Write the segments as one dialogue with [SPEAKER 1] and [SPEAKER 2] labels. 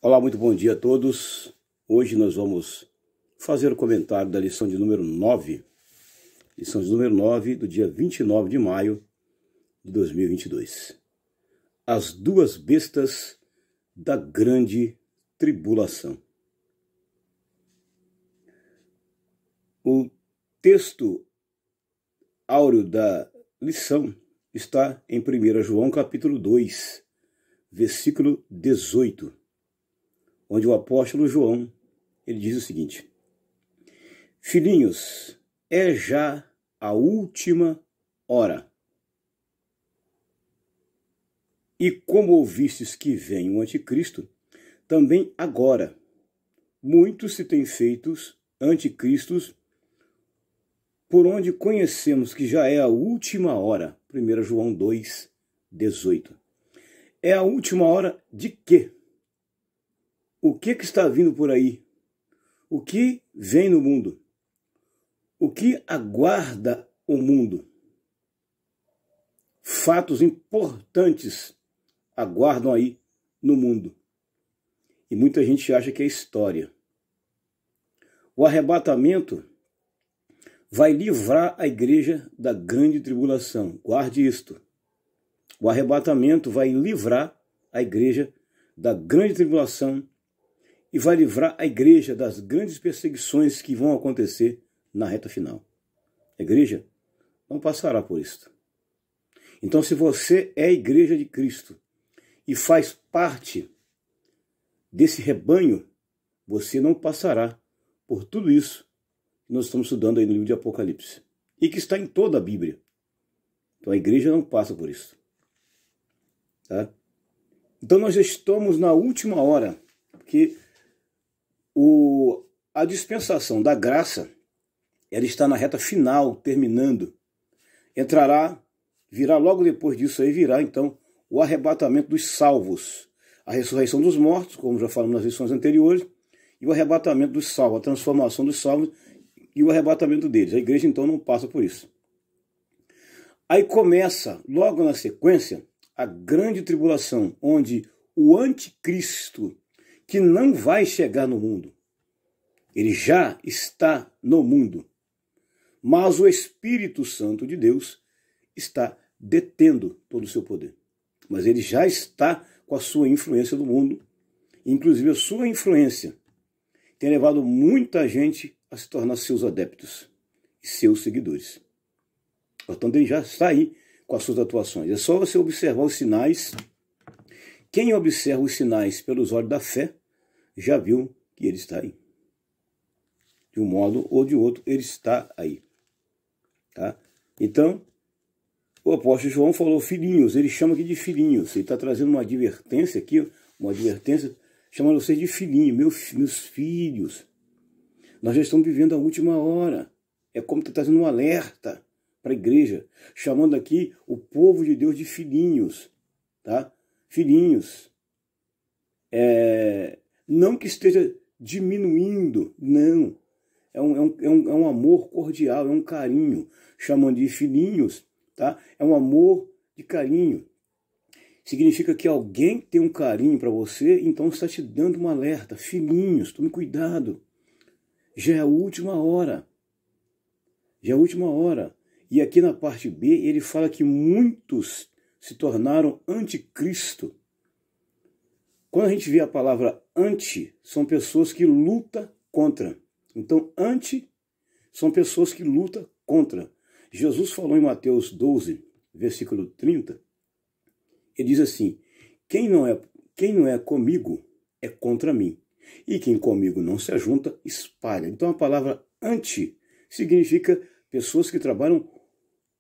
[SPEAKER 1] Olá, muito bom dia a todos. Hoje nós vamos fazer o comentário da lição de número 9. Lição de número 9 do dia 29 de maio de 2022. As duas bestas da grande tribulação. O texto áureo da lição está em 1 João capítulo 2, versículo 18. Onde o apóstolo João, ele diz o seguinte: Filhinhos, é já a última hora. E como ouvistes que vem o anticristo, também agora muitos se têm feitos anticristos, por onde conhecemos que já é a última hora. 1 João 2, 18. É a última hora de quê? O que está vindo por aí? O que vem no mundo? O que aguarda o mundo? Fatos importantes aguardam aí no mundo. E muita gente acha que é história. O arrebatamento vai livrar a igreja da grande tribulação. Guarde isto. O arrebatamento vai livrar a igreja da grande tribulação e vai livrar a igreja das grandes perseguições que vão acontecer na reta final. A igreja não passará por isso. Então, se você é a igreja de Cristo e faz parte desse rebanho, você não passará por tudo isso que nós estamos estudando aí no livro de Apocalipse e que está em toda a Bíblia. Então, a igreja não passa por isso. Tá? Então, nós estamos na última hora, porque a dispensação da graça, ela está na reta final, terminando. Virá logo depois disso aí, virá então o arrebatamento dos salvos, a ressurreição dos mortos, como já falamos nas lições anteriores, e o arrebatamento dos salvos, a transformação dos salvos e o arrebatamento deles. A igreja então não passa por isso. Aí começa, logo na sequência, a grande tribulação, onde o anticristo, que não vai chegar no mundo, ele já está no mundo, mas o Espírito Santo de Deus está detendo todo o seu poder. Mas ele já está com a sua influência no mundo, inclusive a sua influência tem levado muita gente a se tornar seus adeptos e seus seguidores. Portanto, ele já está aí com as suas atuações. É só você observar os sinais. Quem observa os sinais pelos olhos da fé, já viu que ele está aí. De um modo ou de outro, ele está aí. Tá? Então, o apóstolo João falou filhinhos, ele chama aqui de filhinhos. Ele está trazendo uma advertência aqui, chamando vocês de filhinhos, meus filhos. Nós já estamos vivendo a última hora. É como está trazendo um alerta para a igreja, chamando aqui o povo de Deus de filhinhos. Tá? Filhinhos. Não que esteja diminuindo, não. É um amor cordial, é um carinho, chamando de filhinhos, tá? É um amor de carinho. Significa que alguém tem um carinho para você, então está te dando um alerta. Filhinhos, tome cuidado. Já é a última hora. Já é a última hora. E aqui na parte B, ele fala que muitos se tornaram anticristo. Quando a gente vê a palavra anti, são pessoas que lutam contra. Então, anti são pessoas que lutam contra. Jesus falou em Mateus 12, versículo 30, ele diz assim: quem não é comigo é contra mim, e quem comigo não se ajunta, espalha. Então, a palavra anti significa pessoas que trabalham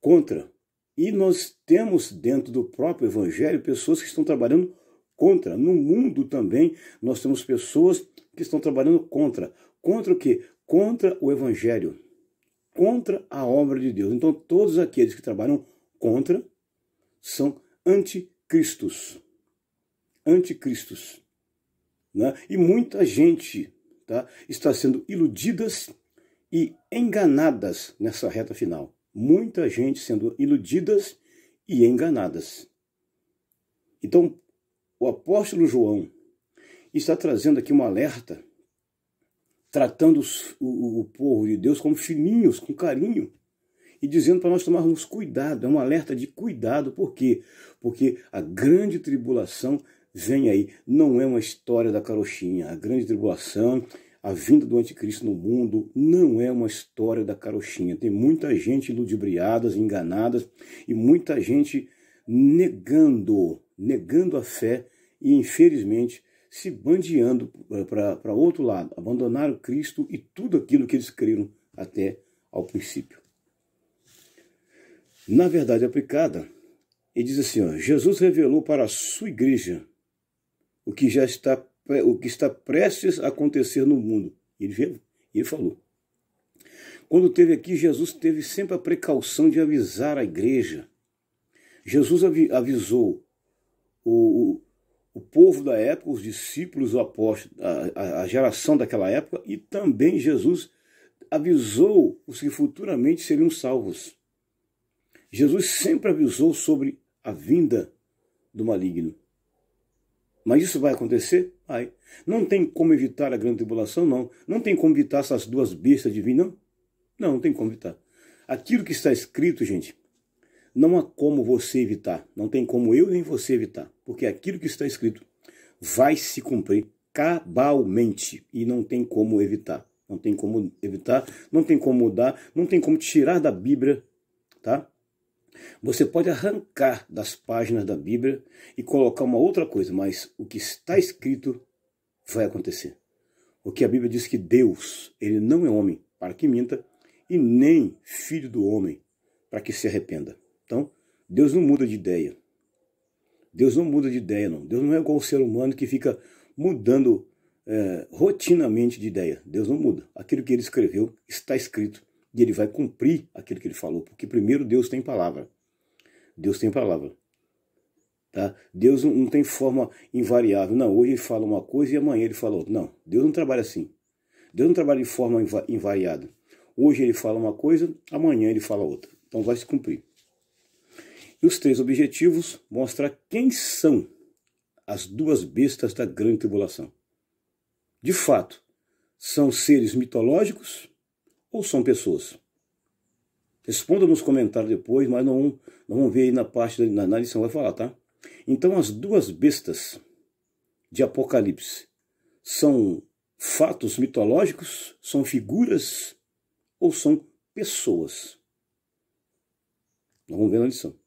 [SPEAKER 1] contra. E nós temos dentro do próprio evangelho pessoas que estão trabalhando contra. No mundo também nós temos pessoas que estão trabalhando contra. Contra o quê? Contra o evangelho. Contra a obra de Deus. Então todos aqueles que trabalham contra são anticristos. Anticristos. Né? E muita gente, tá, está sendo iludidas e enganadas nessa reta final. Muita gente sendo iludidas e enganadas. Então, o apóstolo João, está trazendo aqui um alerta, tratando o povo de Deus como filhinhos, com carinho, e dizendo para nós tomarmos cuidado. É um alerta de cuidado. Por quê? Porque a grande tribulação vem aí. Não é uma história da carochinha. A grande tribulação, a vinda do anticristo no mundo, não é uma história da carochinha. Tem muita gente ludibriada, enganada, e muita gente negando a fé e, infelizmente, se bandeando para outro lado. Abandonaram Cristo e tudo aquilo que eles creram até ao princípio. Na verdade aplicada, ele diz assim, ó, Jesus revelou para a sua igreja o que está prestes a acontecer no mundo. Ele falou. Quando esteve aqui, Jesus teve sempre a precaução de avisar a igreja. Jesus avisou o povo da época, os discípulos, os apóstolos, a geração daquela época, e também Jesus avisou os que futuramente seriam salvos. Jesus sempre avisou sobre a vinda do maligno. Mas isso vai acontecer? Vai. Não tem como evitar a grande tribulação? Não. Não tem como evitar essas duas bestas de vir? Não. Não tem como evitar. Aquilo que está escrito, gente, não há como você evitar. Não tem como eu nem você evitar. Porque aquilo que está escrito vai se cumprir cabalmente. E não tem como evitar. Não tem como evitar, não tem como mudar, não tem como tirar da Bíblia, tá? Você pode arrancar das páginas da Bíblia e colocar uma outra coisa, mas o que está escrito vai acontecer. Porque a Bíblia diz que Deus, ele não é homem para que minta, e nem filho do homem para que se arrependa. Então, Deus não muda de ideia. Deus não muda de ideia, não. Deus não é igual o ser humano que fica mudando rotinamente de ideia. Deus não muda. Aquilo que ele escreveu está escrito. E ele vai cumprir aquilo que ele falou. Porque primeiro Deus tem palavra. Deus tem palavra. Tá? Deus não tem forma invariável. Não, hoje ele fala uma coisa e amanhã ele fala outra. Não, Deus não trabalha assim. Deus não trabalha de forma invariada. Hoje ele fala uma coisa, amanhã ele fala outra. Então vai se cumprir. E os três objetivos mostram quem são as duas bestas da grande tribulação. De fato, são seres mitológicos ou são pessoas? Responda nos comentários depois, mas não vamos ver aí na parte na lição, vai falar, tá? Então as duas bestas de Apocalipse são fatos mitológicos, são figuras ou são pessoas? Nós vamos ver na lição.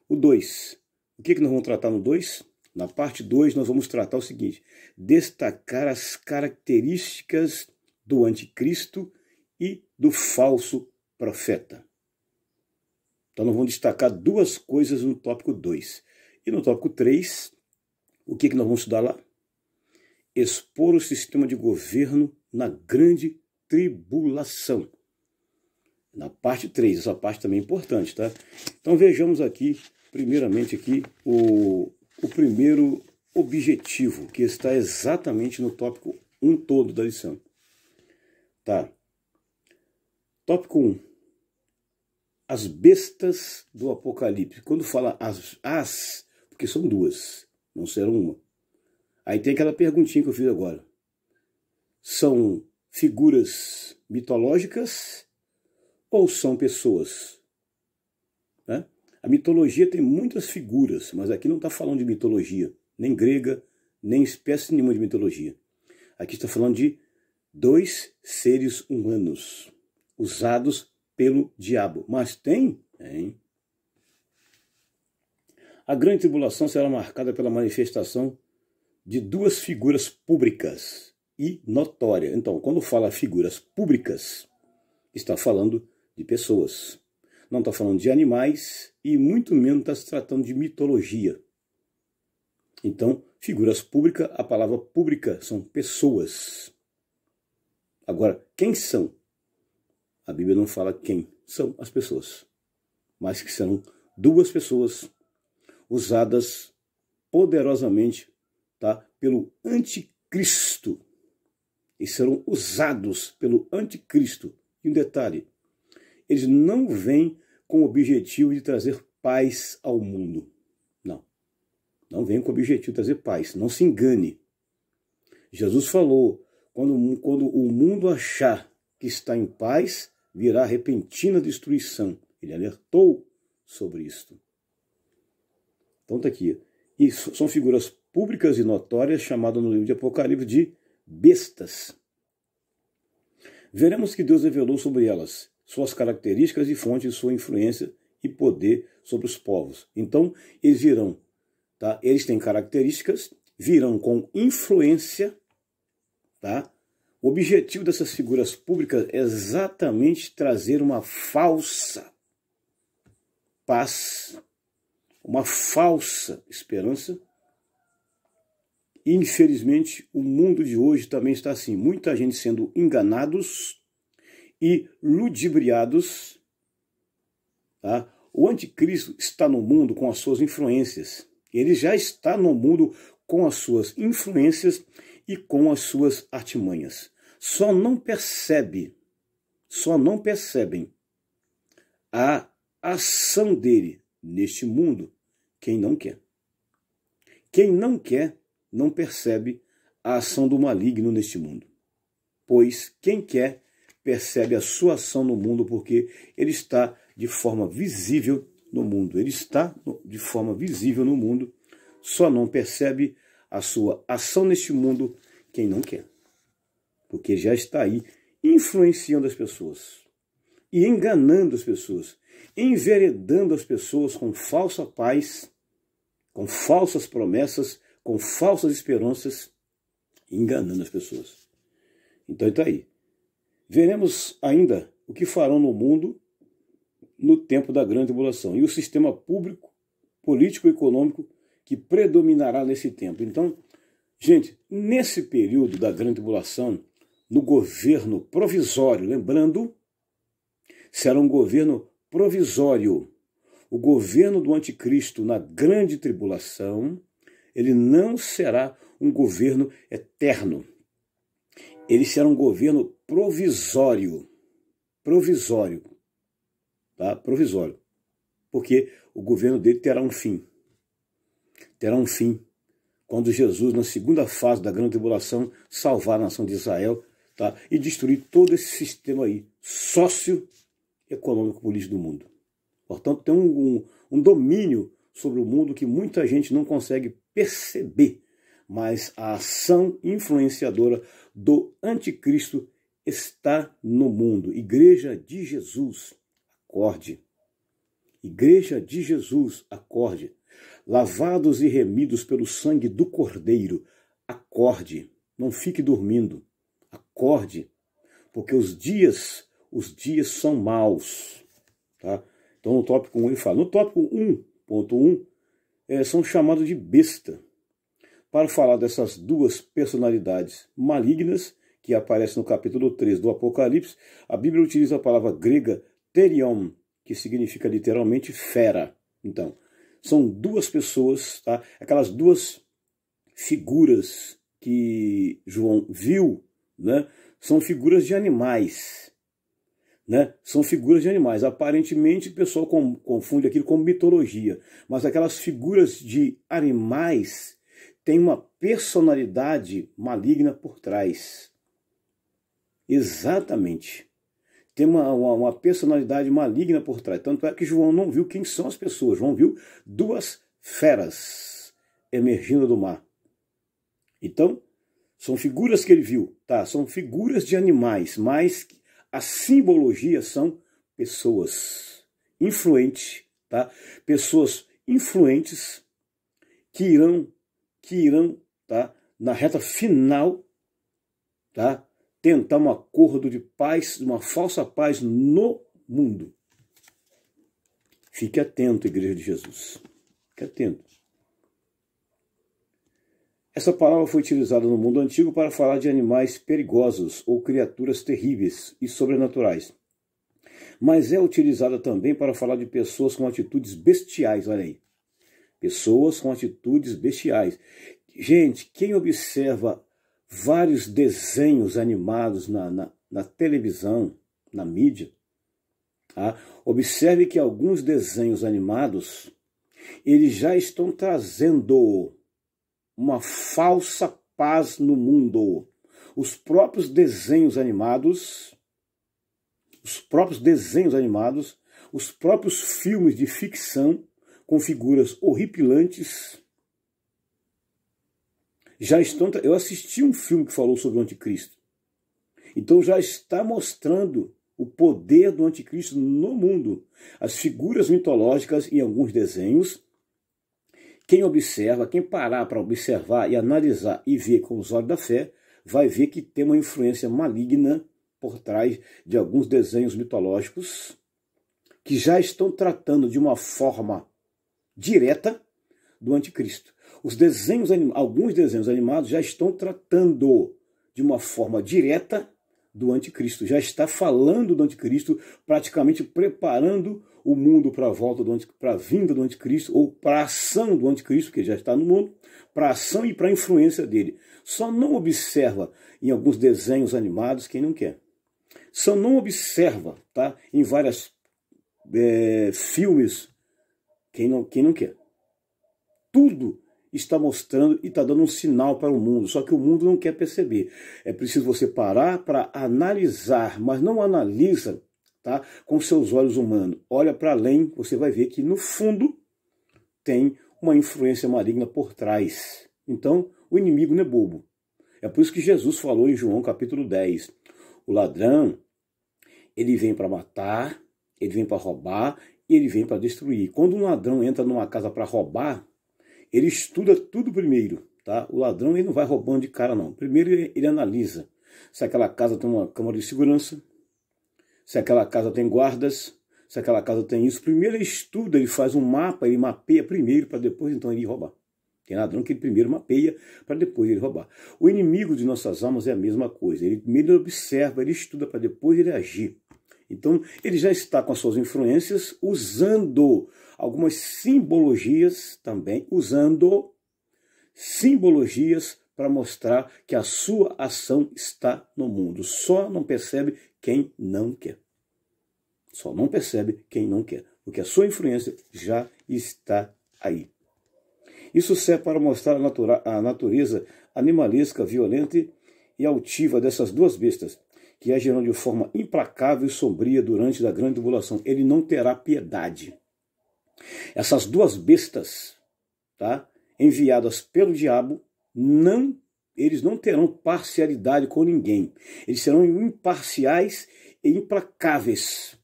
[SPEAKER 1] O 2. O que nós vamos tratar no 2? Na parte 2 nós vamos tratar o seguinte: destacar as características do anticristo e do falso profeta. Então nós vamos destacar duas coisas no tópico 2. E no tópico 3, o que nós vamos estudar lá? Expor o sistema de governo na grande tribulação. Na parte 3, essa parte também é importante, tá? Então vejamos aqui, primeiramente aqui, o primeiro objetivo, que está exatamente no tópico 1 todo da lição. Tá? Tópico 1. As bestas do Apocalipse. Quando fala porque são duas, não serão uma. Aí tem aquela perguntinha que eu fiz agora. São figuras mitológicas ou são pessoas? Né? A mitologia tem muitas figuras, mas aqui não está falando de mitologia, nem grega, nem espécie nenhuma de mitologia. Aqui está falando de dois seres humanos, usados pelo diabo. Mas tem? Tem. A grande tribulação será marcada pela manifestação de duas figuras públicas e notórias. Então, quando fala figuras públicas, está falando de pessoas. Não está falando de animais e muito menos está se tratando de mitologia. Então, figuras públicas, a palavra pública são pessoas. Agora, quem são? A Bíblia não fala quem são as pessoas, mas que são duas pessoas usadas poderosamente, tá, pelo anticristo. E serão usados pelo anticristo. E um detalhe, eles não vêm com o objetivo de trazer paz ao mundo. Não. Não vêm com o objetivo de trazer paz. Não se engane. Jesus falou, quando o mundo achar que está em paz, virá repentina destruição. Ele alertou sobre isto. Então está aqui. E são figuras públicas e notórias, chamadas no livro de Apocalipse de bestas. Veremos que Deus revelou sobre elas suas características e fontes de sua influência e poder sobre os povos. Então, eles virão, tá? Eles têm características, virão com influência, tá? O objetivo dessas figuras públicas é exatamente trazer uma falsa paz, uma falsa esperança. E, infelizmente, o mundo de hoje também está assim. Muita gente sendo enganados e ludibriados. Tá? O anticristo está no mundo com as suas influências. Ele já está no mundo com as suas influências e com as suas artimanhas. Só não percebem a ação dele neste mundo quem não quer. Quem não quer não percebe a ação do maligno neste mundo. Pois quem quer percebe a sua ação no mundo, porque ele está de forma visível no mundo. Ele está de forma visível no mundo, só não percebe a sua ação neste mundo quem não quer. Porque já está aí influenciando as pessoas e enganando as pessoas, enveredando as pessoas com falsa paz, com falsas promessas, com falsas esperanças, enganando as pessoas. Então está aí. Veremos ainda o que farão no mundo no tempo da grande tribulação e o sistema público, político e econômico que predominará nesse tempo. Então, gente, nesse período da grande tribulação, no governo provisório, lembrando, será um governo provisório. O governo do anticristo na grande tribulação, ele não será um governo eterno. Ele será um governo provisório. Provisório. Tá? Provisório. Porque o governo dele terá um fim. Terá um fim. Quando Jesus, na segunda fase da grande tribulação, salvar a nação de Israel, tá? E destruir todo esse sistema aí, socioeconômico político do mundo. Portanto, tem um domínio sobre o mundo que muita gente não consegue perceber, mas a ação influenciadora do anticristo está no mundo. Igreja de Jesus, acorde. Igreja de Jesus, acorde. Lavados e remidos pelo sangue do Cordeiro, acorde. Não fique dormindo. Acorde. Porque os dias são maus. Tá? Então no tópico 1 ele fala. No tópico 1.1 são chamados de besta. Para falar dessas duas personalidades malignas que aparecem no capítulo 3 do Apocalipse, a Bíblia utiliza a palavra grega therion, que significa literalmente fera. Então, são duas pessoas, tá? Aquelas duas figuras que João viu, né? São figuras de animais. Né? São figuras de animais. Aparentemente o pessoal confunde aquilo com mitologia, mas aquelas figuras de animais têm uma personalidade maligna por trás. Exatamente. Tem uma personalidade maligna por trás. Tanto é que João não viu quem são as pessoas. João viu duas feras emergindo do mar. Então, são figuras que ele viu, tá? São figuras de animais, mas a simbologia são pessoas influentes, tá? Pessoas influentes que irão, tá? Na reta final, tá? Tentar um acordo de paz, uma falsa paz no mundo. Fique atento, Igreja de Jesus. Fique atento. Essa palavra foi utilizada no mundo antigo para falar de animais perigosos ou criaturas terríveis e sobrenaturais. Mas é utilizada também para falar de pessoas com atitudes bestiais, olha aí. Pessoas com atitudes bestiais. Gente, quem observa vários desenhos animados na televisão, na mídia, tá? Observe que alguns desenhos animados, eles já estão trazendo uma falsa paz no mundo. Os próprios desenhos animados, os próprios filmes de ficção com figuras horripilantes já estão... Eu assisti um filme que falou sobre o anticristo. Então já está mostrando o poder do anticristo no mundo. As figuras mitológicas em alguns desenhos, quem observa, quem parar para observar e analisar e ver com os olhos da fé, vai ver que tem uma influência maligna por trás de alguns desenhos mitológicos que já estão tratando de uma forma direta do anticristo. Alguns desenhos animados já estão tratando de uma forma direta do anticristo, já está falando do anticristo, praticamente preparando o mundo para a vinda do anticristo, ou para a ação do anticristo, que já está no mundo, para a ação e para a influência dele. Só não observa em alguns desenhos animados quem não quer. Só não observa, tá, em vários filmes quem não quer. Tudo está mostrando e está dando um sinal para o mundo, só que o mundo não quer perceber. É preciso você parar para analisar, mas não analisa, tá, com seus olhos humanos. Olha para além, você vai ver que no fundo tem uma influência maligna por trás. Então, o inimigo não é bobo. É por isso que Jesus falou em João capítulo 10. O ladrão, ele vem para matar, ele vem para roubar e ele vem para destruir. Quando um ladrão entra numa casa para roubar, ele estuda tudo primeiro, tá? O ladrão ele não vai roubando de cara, não. Primeiro ele analisa se aquela casa tem uma câmara de segurança, se aquela casa tem guardas, se aquela casa tem isso. Primeiro ele estuda, ele faz um mapa, ele mapeia primeiro para depois então ele roubar. Tem ladrão que ele primeiro mapeia para depois ele roubar. O inimigo de nossas almas é a mesma coisa. Ele primeiro observa, ele estuda para depois ele agir. Então, ele já está com as suas influências usando algumas simbologias também, usando simbologias para mostrar que a sua ação está no mundo. Só não percebe quem não quer. Só não percebe quem não quer, porque a sua influência já está aí. Isso serve para mostrar a natureza animalesca, violenta e altiva dessas duas bestas, que agirão de forma implacável e sombria durante a grande tribulação. Ele não terá piedade. Essas duas bestas, tá, enviadas pelo diabo, eles não terão parcialidade com ninguém. Eles serão imparciais e implacáveis.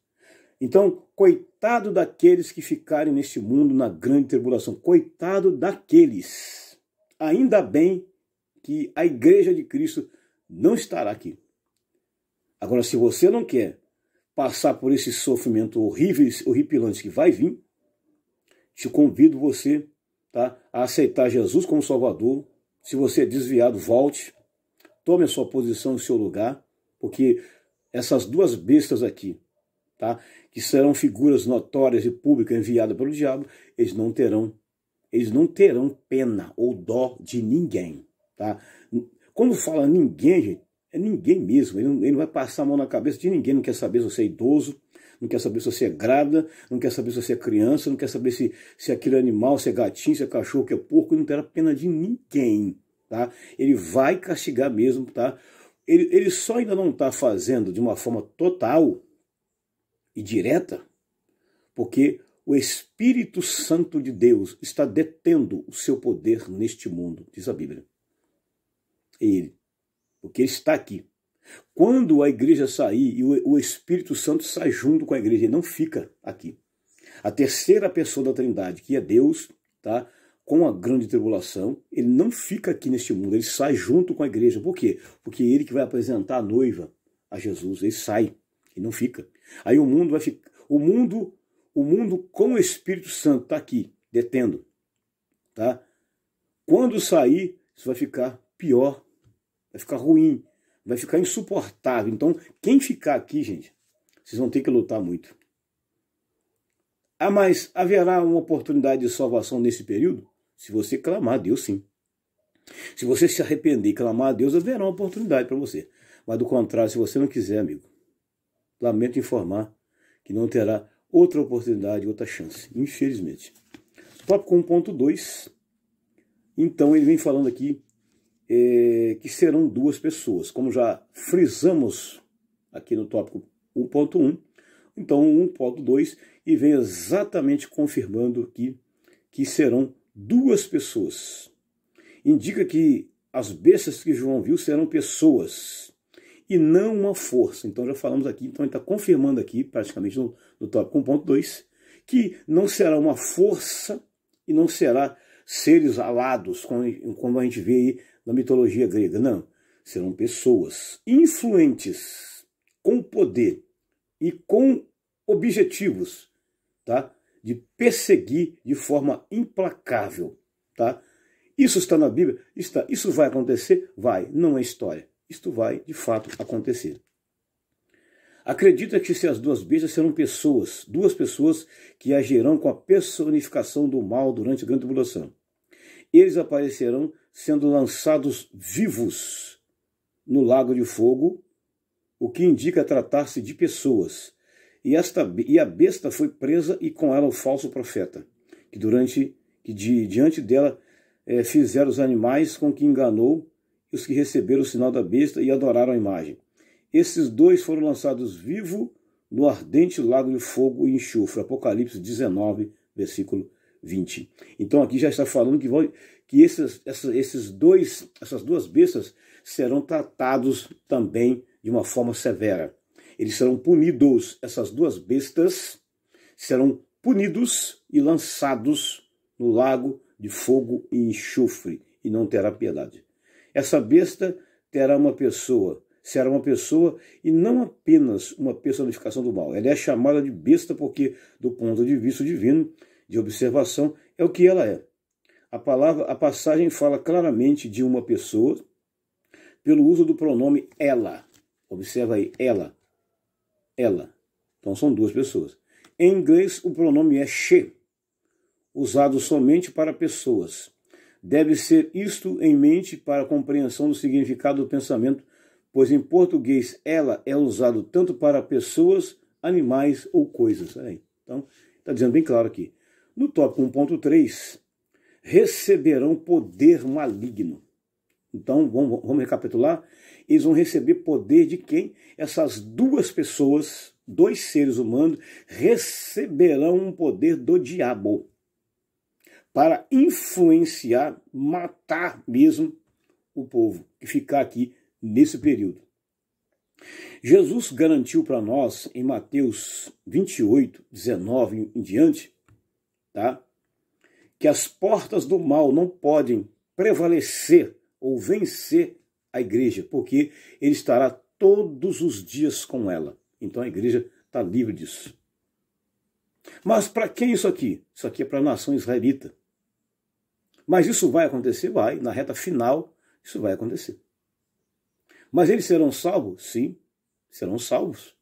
[SPEAKER 1] Então, coitado daqueles que ficarem neste mundo na grande tribulação. Coitado daqueles. Ainda bem que a igreja de Cristo não estará aqui. Agora, se você não quer passar por esse sofrimento horripilante que vai vir, te convido você, tá, a aceitar Jesus como Salvador. Se você é desviado, volte, tome a sua posição, o seu lugar, porque essas duas bestas aqui, tá, que serão figuras notórias e públicas enviadas pelo diabo, eles não terão pena ou dó de ninguém. Tá? Quando fala ninguém, gente, é ninguém mesmo. Ele não vai passar a mão na cabeça de ninguém. Não quer saber se você é idoso, não quer saber se você é grávida, não quer saber se você é criança, não quer saber se aquele é animal, se é gatinho, se é cachorro, se é porco. Ele não terá pena de ninguém. Tá? Ele vai castigar mesmo. Tá? Ele só ainda não está fazendo de uma forma total e direta, porque o Espírito Santo de Deus está detendo o seu poder neste mundo, diz a Bíblia. Ele. Porque ele está aqui. Quando a igreja sair, e o Espírito Santo sai junto com a igreja, ele não fica aqui. A terceira pessoa da Trindade, que é Deus, tá, com a grande tribulação, ele não fica aqui neste mundo, ele sai junto com a igreja. Por quê? Porque ele que vai apresentar a noiva a Jesus, ele sai, ele não fica. Aí o mundo vai ficar, o mundo com o Espírito Santo está aqui, detendo. Tá? Quando sair, isso vai ficar pior. Vai ficar ruim, vai ficar insuportável. Então, quem ficar aqui, gente, vocês vão ter que lutar muito. Ah, mas haverá uma oportunidade de salvação nesse período? Se você clamar a Deus, sim. Se você se arrepender e clamar a Deus, haverá uma oportunidade para você. Mas do contrário, se você não quiser, amigo, lamento informar que não terá outra oportunidade, outra chance, infelizmente. Tópico 1.2. Então, ele vem falando aqui que serão duas pessoas, como já frisamos aqui no tópico 1.1, então 1.2, e vem exatamente confirmando que serão duas pessoas. Indica que as bestas que João viu serão pessoas e não uma força. Então já falamos aqui, então ele está confirmando aqui, praticamente no tópico 1.2, que não será uma força e não será seres alados, como a gente vê aí na mitologia grega. Não, serão pessoas influentes, com poder e com objetivos, tá? De perseguir de forma implacável, tá? Isso está na Bíblia? Está. Isso vai acontecer? Vai. Não é história. Isto vai, de fato, acontecer. Acredita que se as duas bestas serão pessoas, duas pessoas que agirão com a personificação do mal durante a grande tribulação. Eles aparecerão sendo lançados vivos no lago de fogo, o que indica tratar-se de pessoas. E a besta foi presa e com ela o falso profeta, que diante dela fizeram os animais com que enganou os que receberam o sinal da besta e adoraram a imagem. Esses dois foram lançados vivos no ardente lago de fogo e enxofre. Apocalipse 19, versículo 20. Então aqui já está falando que essas duas bestas serão tratados também de uma forma severa. Eles serão punidos, essas duas bestas serão punidos e lançados no lago de fogo e enxofre, e não terá piedade. Essa besta será uma pessoa e não apenas uma personificação do mal. Ela é chamada de besta porque, do ponto de vista divino, de observação, é o que ela é. A passagem fala claramente de uma pessoa pelo uso do pronome ela. Observa aí, ela. Então são duas pessoas. Em inglês, o pronome é she, usado somente para pessoas. Deve ser isto em mente para a compreensão do significado do pensamento, pois em português ela é usado tanto para pessoas, animais ou coisas. Então, está dizendo bem claro aqui. No tópico 1.3, receberão poder maligno. Então, vamos recapitular. Eles vão receber poder de quem? Essas duas pessoas, dois seres humanos, receberão um poder do diabo para influenciar, matar mesmo o povo que ficar aqui nesse período. Jesus garantiu para nós, em Mateus 28, 19 em diante, tá? Que as portas do mal não podem prevalecer ou vencer a igreja, porque ele estará todos os dias com ela. Então a igreja está livre disso. Mas para quem isso aqui? Isso aqui é para a nação israelita. Mas isso vai acontecer? Vai. Na reta final, isso vai acontecer. Mas eles serão salvos? Sim, serão salvos.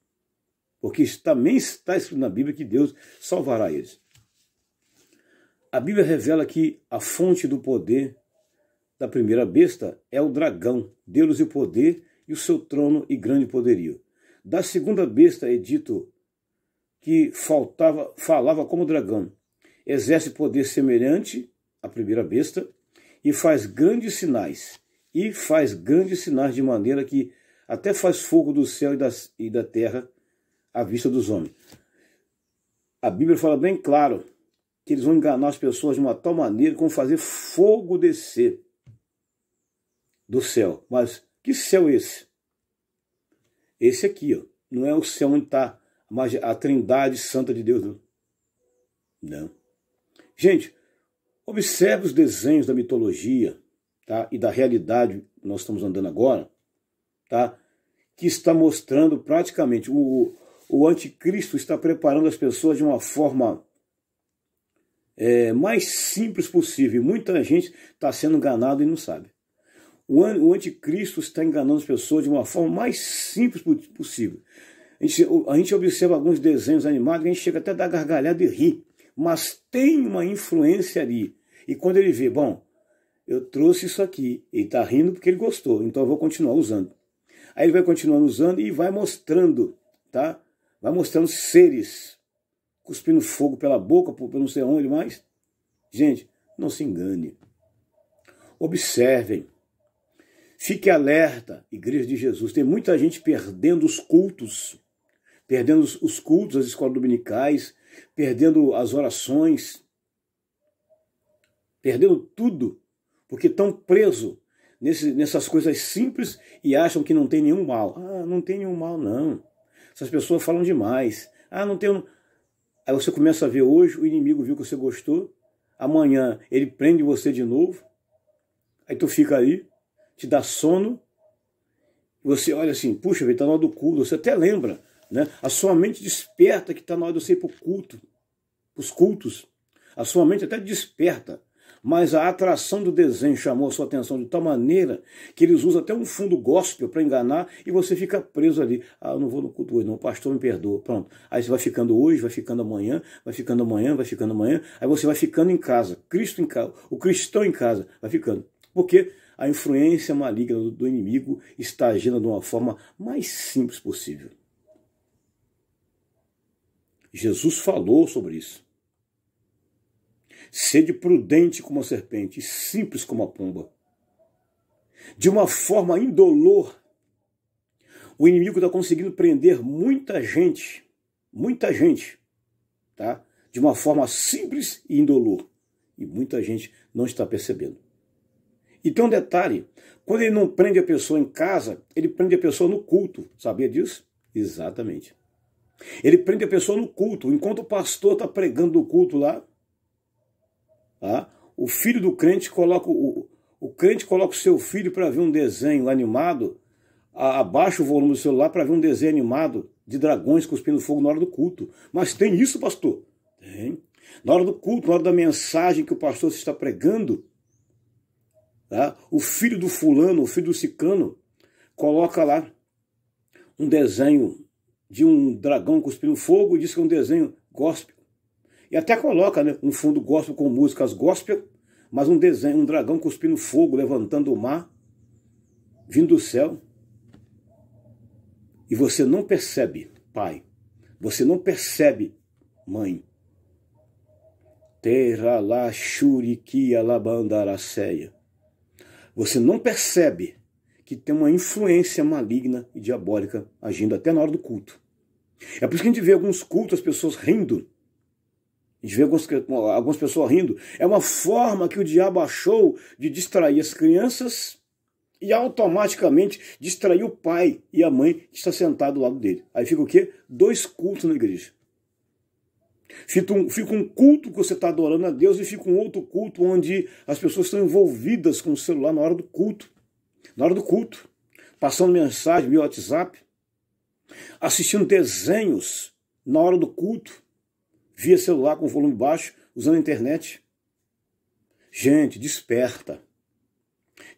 [SPEAKER 1] Porque também está escrito na Bíblia que Deus salvará eles. A Bíblia revela que a fonte do poder da primeira besta é o dragão, Deus e poder, e o seu trono e grande poderio. Da segunda besta é dito que falava como dragão, exerce poder semelhante à primeira besta e faz grandes sinais. De maneira que até faz fogo do céu e da terra à vista dos homens. A Bíblia fala bem claro que eles vão enganar as pessoas de uma tal maneira como fazer fogo descer do céu. Mas que céu é esse? Esse aqui, ó. Não é o céu onde está a Trindade Santa de Deus, não. Gente, observe os desenhos da mitologia, tá? E da realidade que nós estamos andando agora, tá? Que está mostrando praticamente o anticristo está preparando as pessoas de uma forma mais simples possível. Muita gente está sendo enganada e não sabe. O anticristo está enganando as pessoas de uma forma mais simples possível. A gente observa alguns desenhos animados, a gente chega até a dar gargalhada e rir, mas tem uma influência ali. E quando ele vê, bom, eu trouxe isso aqui, ele está rindo porque ele gostou, então eu vou continuar usando. Aí ele vai continuando usando e vai mostrando, tá? Vai mostrando seres cuspindo fogo pela boca, por não sei onde mais. Gente, não se engane. Observem. Fique alerta, Igreja de Jesus. Tem muita gente perdendo os cultos, as escolas dominicais, perdendo as orações, perdendo tudo, porque estão presos nessas coisas simples e acham que não tem nenhum mal. Ah, não tem nenhum mal, não. Essas pessoas falam demais. Ah, não tem... Aí você começa a ver hoje, o inimigo viu que você gostou, amanhã ele prende você de novo, aí tu fica aí, te dá sono, você olha assim, puxa, está na hora do culto, você até lembra, né? A sua mente desperta que está na hora de você ir para o culto, os cultos, a sua mente até desperta, mas a atração do desenho chamou a sua atenção de tal maneira que eles usam até um fundo gospel para enganar e você fica preso ali. Ah, eu não vou no culto hoje, não, o pastor me perdoa. Pronto. Aí você vai ficando hoje, vai ficando amanhã, vai ficando amanhã, vai ficando amanhã. Aí você vai ficando em casa, Cristo em casa, o cristão em casa, vai ficando. Porque a influência maligna do inimigo está agindo de uma forma mais simples possível. Jesus falou sobre isso. Sede prudente como a serpente, simples como a pomba. De uma forma indolor, o inimigo está conseguindo prender muita gente, tá? De uma forma simples e indolor. E muita gente não está percebendo. E tem um detalhe, quando ele não prende a pessoa em casa, ele prende a pessoa no culto. Sabia disso? Exatamente. Ele prende a pessoa no culto. Enquanto o pastor está pregando no culto lá, o filho do crente coloca o crente coloca o seu filho para ver um desenho animado, abaixa o volume do celular para ver um desenho animado de dragões cuspindo fogo na hora do culto. Mas tem isso, pastor? Tem. Na hora do culto, na hora da mensagem que o pastor está pregando, o filho do fulano, o filho do ciclano, coloca lá um desenho de um dragão cuspindo fogo e diz que é um desenho gospel. E até coloca, né, um fundo gospel com músicas gospel, mas um desenho, um dragão cuspindo fogo, levantando o mar, vindo do céu. E você não percebe, pai. Você não percebe, mãe. Terala shurikia labandaraceia. Você não percebe que tem uma influência maligna e diabólica agindo até na hora do culto. É por isso que a gente vê alguns cultos, as pessoas rindo. A gente vê algumas pessoas rindo. É uma forma que o diabo achou de distrair as crianças e automaticamente distrair o pai e a mãe que está sentado do lado dele. Aí fica o quê? 2 cultos na igreja. Fica um culto que você está adorando a Deus e fica um outro culto onde as pessoas estão envolvidas com o celular na hora do culto. Na hora do culto. Passando mensagem via WhatsApp. Assistindo desenhos na hora do culto. Via celular com volume baixo, usando a internet. Gente, desperta.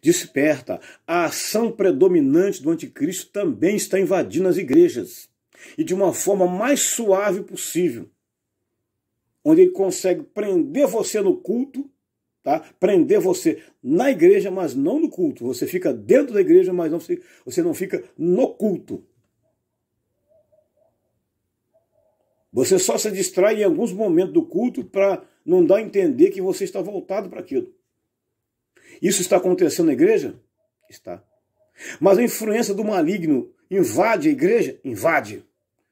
[SPEAKER 1] Desperta. A ação predominante do anticristo também está invadindo as igrejas. E de uma forma mais suave possível. Onde ele consegue prender você no culto, tá? Prender você na igreja, mas não no culto. Você fica dentro da igreja, mas você não fica no culto. Você só se distrai em alguns momentos do culto para não dar a entender que você está voltado para aquilo. Isso está acontecendo na igreja? Está. Mas a influência do maligno invade a igreja? Invade.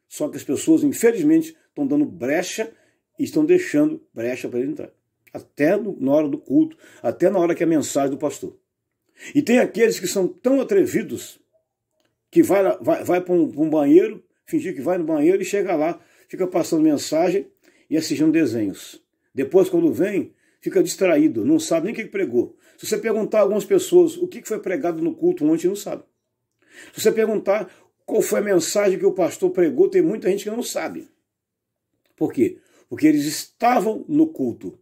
[SPEAKER 1] Só que as pessoas, infelizmente, estão dando brecha e estão deixando brecha para ele entrar. Até na hora do culto, até na hora que é a mensagem do pastor. E tem aqueles que são tão atrevidos que vai para um banheiro, fingir que vai no banheiro e chega lá, fica passando mensagem e assistindo desenhos. Depois, quando vem, fica distraído, não sabe nem o que pregou. Se você perguntar a algumas pessoas o que foi pregado no culto ontem, não sabe. Se você perguntar qual foi a mensagem que o pastor pregou, tem muita gente que não sabe. Por quê? Porque eles estavam no culto,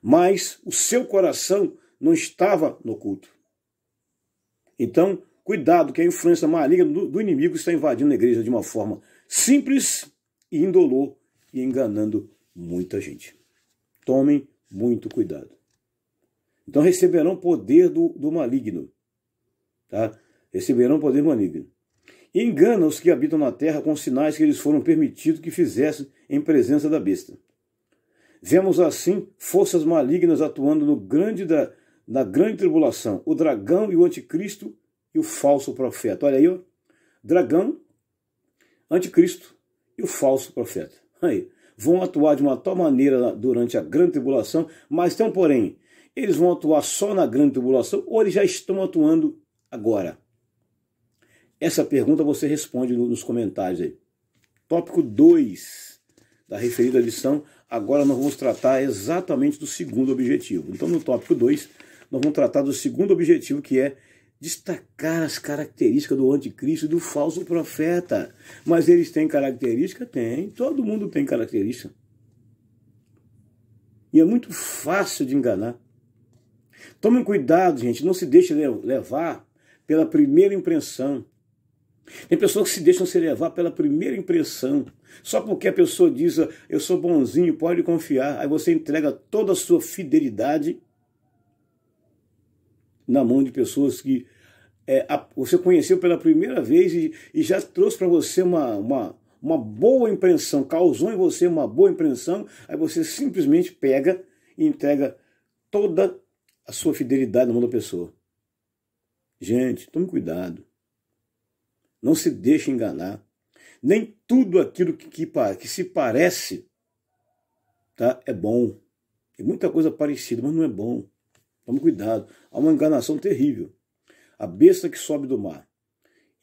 [SPEAKER 1] mas o seu coração não estava no culto. Então, cuidado, que a influência maligna do inimigo está invadindo a igreja de uma forma simples e indolor e enganando muita gente. Tomem muito cuidado. Então receberão poder do maligno. Tá? Receberão poder maligno. E engana os que habitam na terra com sinais que eles foram permitidos que fizessem em presença da besta. Vemos assim forças malignas atuando no grande na grande tribulação, o dragão e o anticristo e o falso profeta. Olha aí, ó. Dragão, anticristo e o falso profeta. Aí, vão atuar de uma tal maneira durante a grande tribulação, mas tem um porém. Eles vão atuar só na grande tribulação ou eles já estão atuando agora? Essa pergunta você responde nos comentários aí. Tópico 2 da referida lição. Agora nós vamos tratar exatamente do segundo objetivo. Então, no tópico 2, nós vamos tratar do segundo objetivo, que é destacar as características do anticristo e do falso profeta. Mas eles têm característica? Tem. Todo mundo tem característica. E é muito fácil de enganar. Tomem cuidado, gente. Não se deixe levar pela primeira impressão. Tem pessoas que se deixam se levar pela primeira impressão. Só porque a pessoa diz, eu sou bonzinho, pode confiar. Aí você entrega toda a sua fidelidade na mão de pessoas que você conheceu pela primeira vez e já trouxe para você uma boa impressão, causou em você uma boa impressão. Aí você simplesmente pega e entrega toda a sua fidelidade na mão da pessoa. Gente, tome cuidado. Não se deixe enganar. Nem tudo aquilo que se parece, tá, é bom. Tem muita coisa parecida, mas não é bom. Tome cuidado. Há uma enganação terrível. A besta que sobe do mar.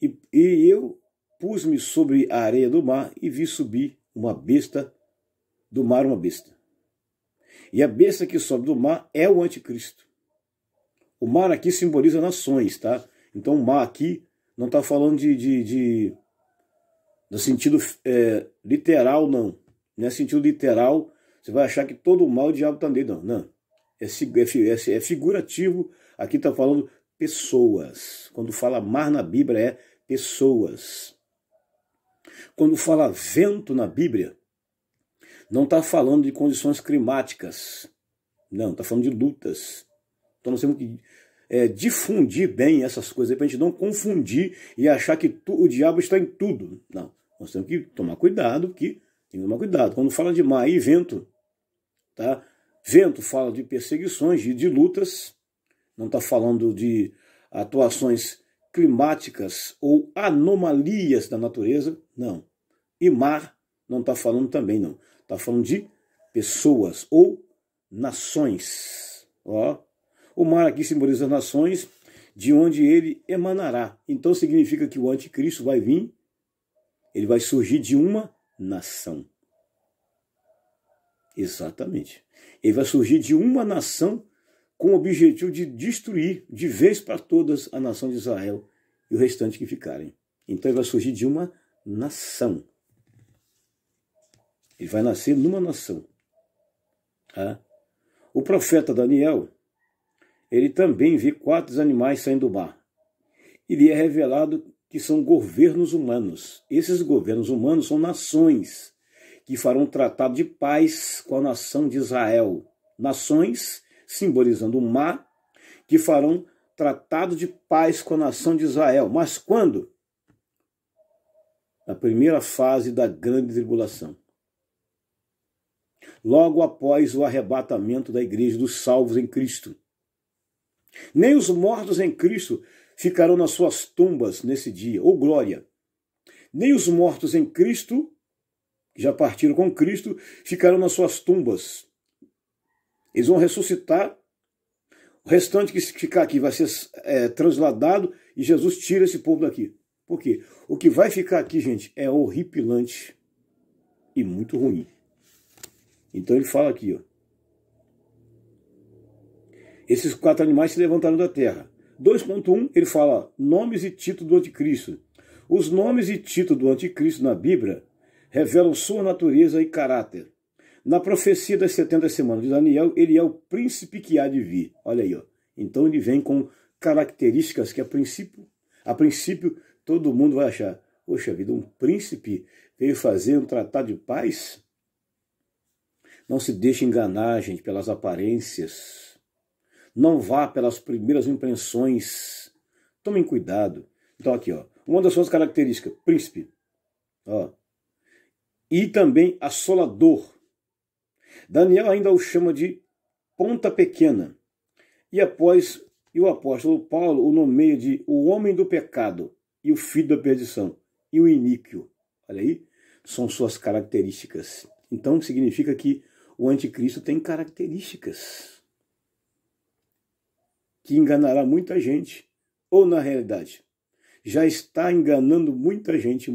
[SPEAKER 1] E eu pus-me sobre a areia do mar e vi subir uma besta do mar, uma besta. E a besta que sobe do mar é o anticristo. O mar aqui simboliza nações, tá? Então o mar aqui não está falando no sentido literal, não. Não é sentido literal, você vai achar que todo o mal o diabo está nele, não. Não. É figurativo, aqui está falando pessoas. Quando fala mar na Bíblia, é pessoas. Quando fala vento na Bíblia, não está falando de condições climáticas. Não, está falando de lutas. Então nós temos que difundir bem essas coisas, para a gente não confundir e achar que o diabo está em tudo. Não, nós temos que tomar cuidado, Quando fala de mar e vento, tá? Vento fala de perseguições, de lutas, não está falando de atuações climáticas ou anomalias da natureza, não. E mar não está falando também, não. Está falando de pessoas ou nações. Ó. O mar aqui simboliza nações, de onde ele emanará. Então significa que o anticristo vai vir, ele vai surgir de uma nação. Exatamente. Ele vai surgir de uma nação com o objetivo de destruir de vez para todas a nação de Israel e o restante que ficarem. Então ele vai surgir de uma nação. Ele vai nascer numa nação. Tá? O profeta Daniel, ele também vê 4 animais saindo do mar. E lhe é revelado que são governos humanos. Esses governos humanos são nações que farão tratado de paz com a nação de Israel. Nações, simbolizando o mar, que farão tratado de paz com a nação de Israel. Mas quando? Na primeira fase da grande tribulação. Logo após o arrebatamento da igreja dos salvos em Cristo. Nem os mortos em Cristo ficarão nas suas tumbas nesse dia, ou glória. Nem os mortos em Cristo, que já partiram com Cristo, ficarão nas suas tumbas. Eles vão ressuscitar. O restante que ficar aqui vai ser transladado e Jesus tira esse povo daqui. Por quê? O que vai ficar aqui, gente, é horripilante e muito ruim. Então ele fala aqui, ó. Esses 4 animais se levantaram da terra. 2.1, ele fala nomes e título do anticristo. Os nomes e título do anticristo na Bíblia revelam sua natureza e caráter. Na profecia das 70 semanas de Daniel, ele é o príncipe que há de vir. Olha aí, ó. Então ele vem com características que a princípio todo mundo vai achar. Poxa vida, um príncipe veio fazer um tratado de paz? Não se deixe enganar, gente, pelas aparências. Não vá pelas primeiras impressões. Tomem cuidado. Então aqui, ó, uma das suas características, príncipe. Ó. E também assolador. Daniel ainda o chama de ponta pequena. E o apóstolo Paulo o nomeia de o homem do pecado e o filho da perdição e o iníquo. Olha aí, são suas características. Então significa que o anticristo tem características que enganará muita gente, ou na realidade já está enganando muita gente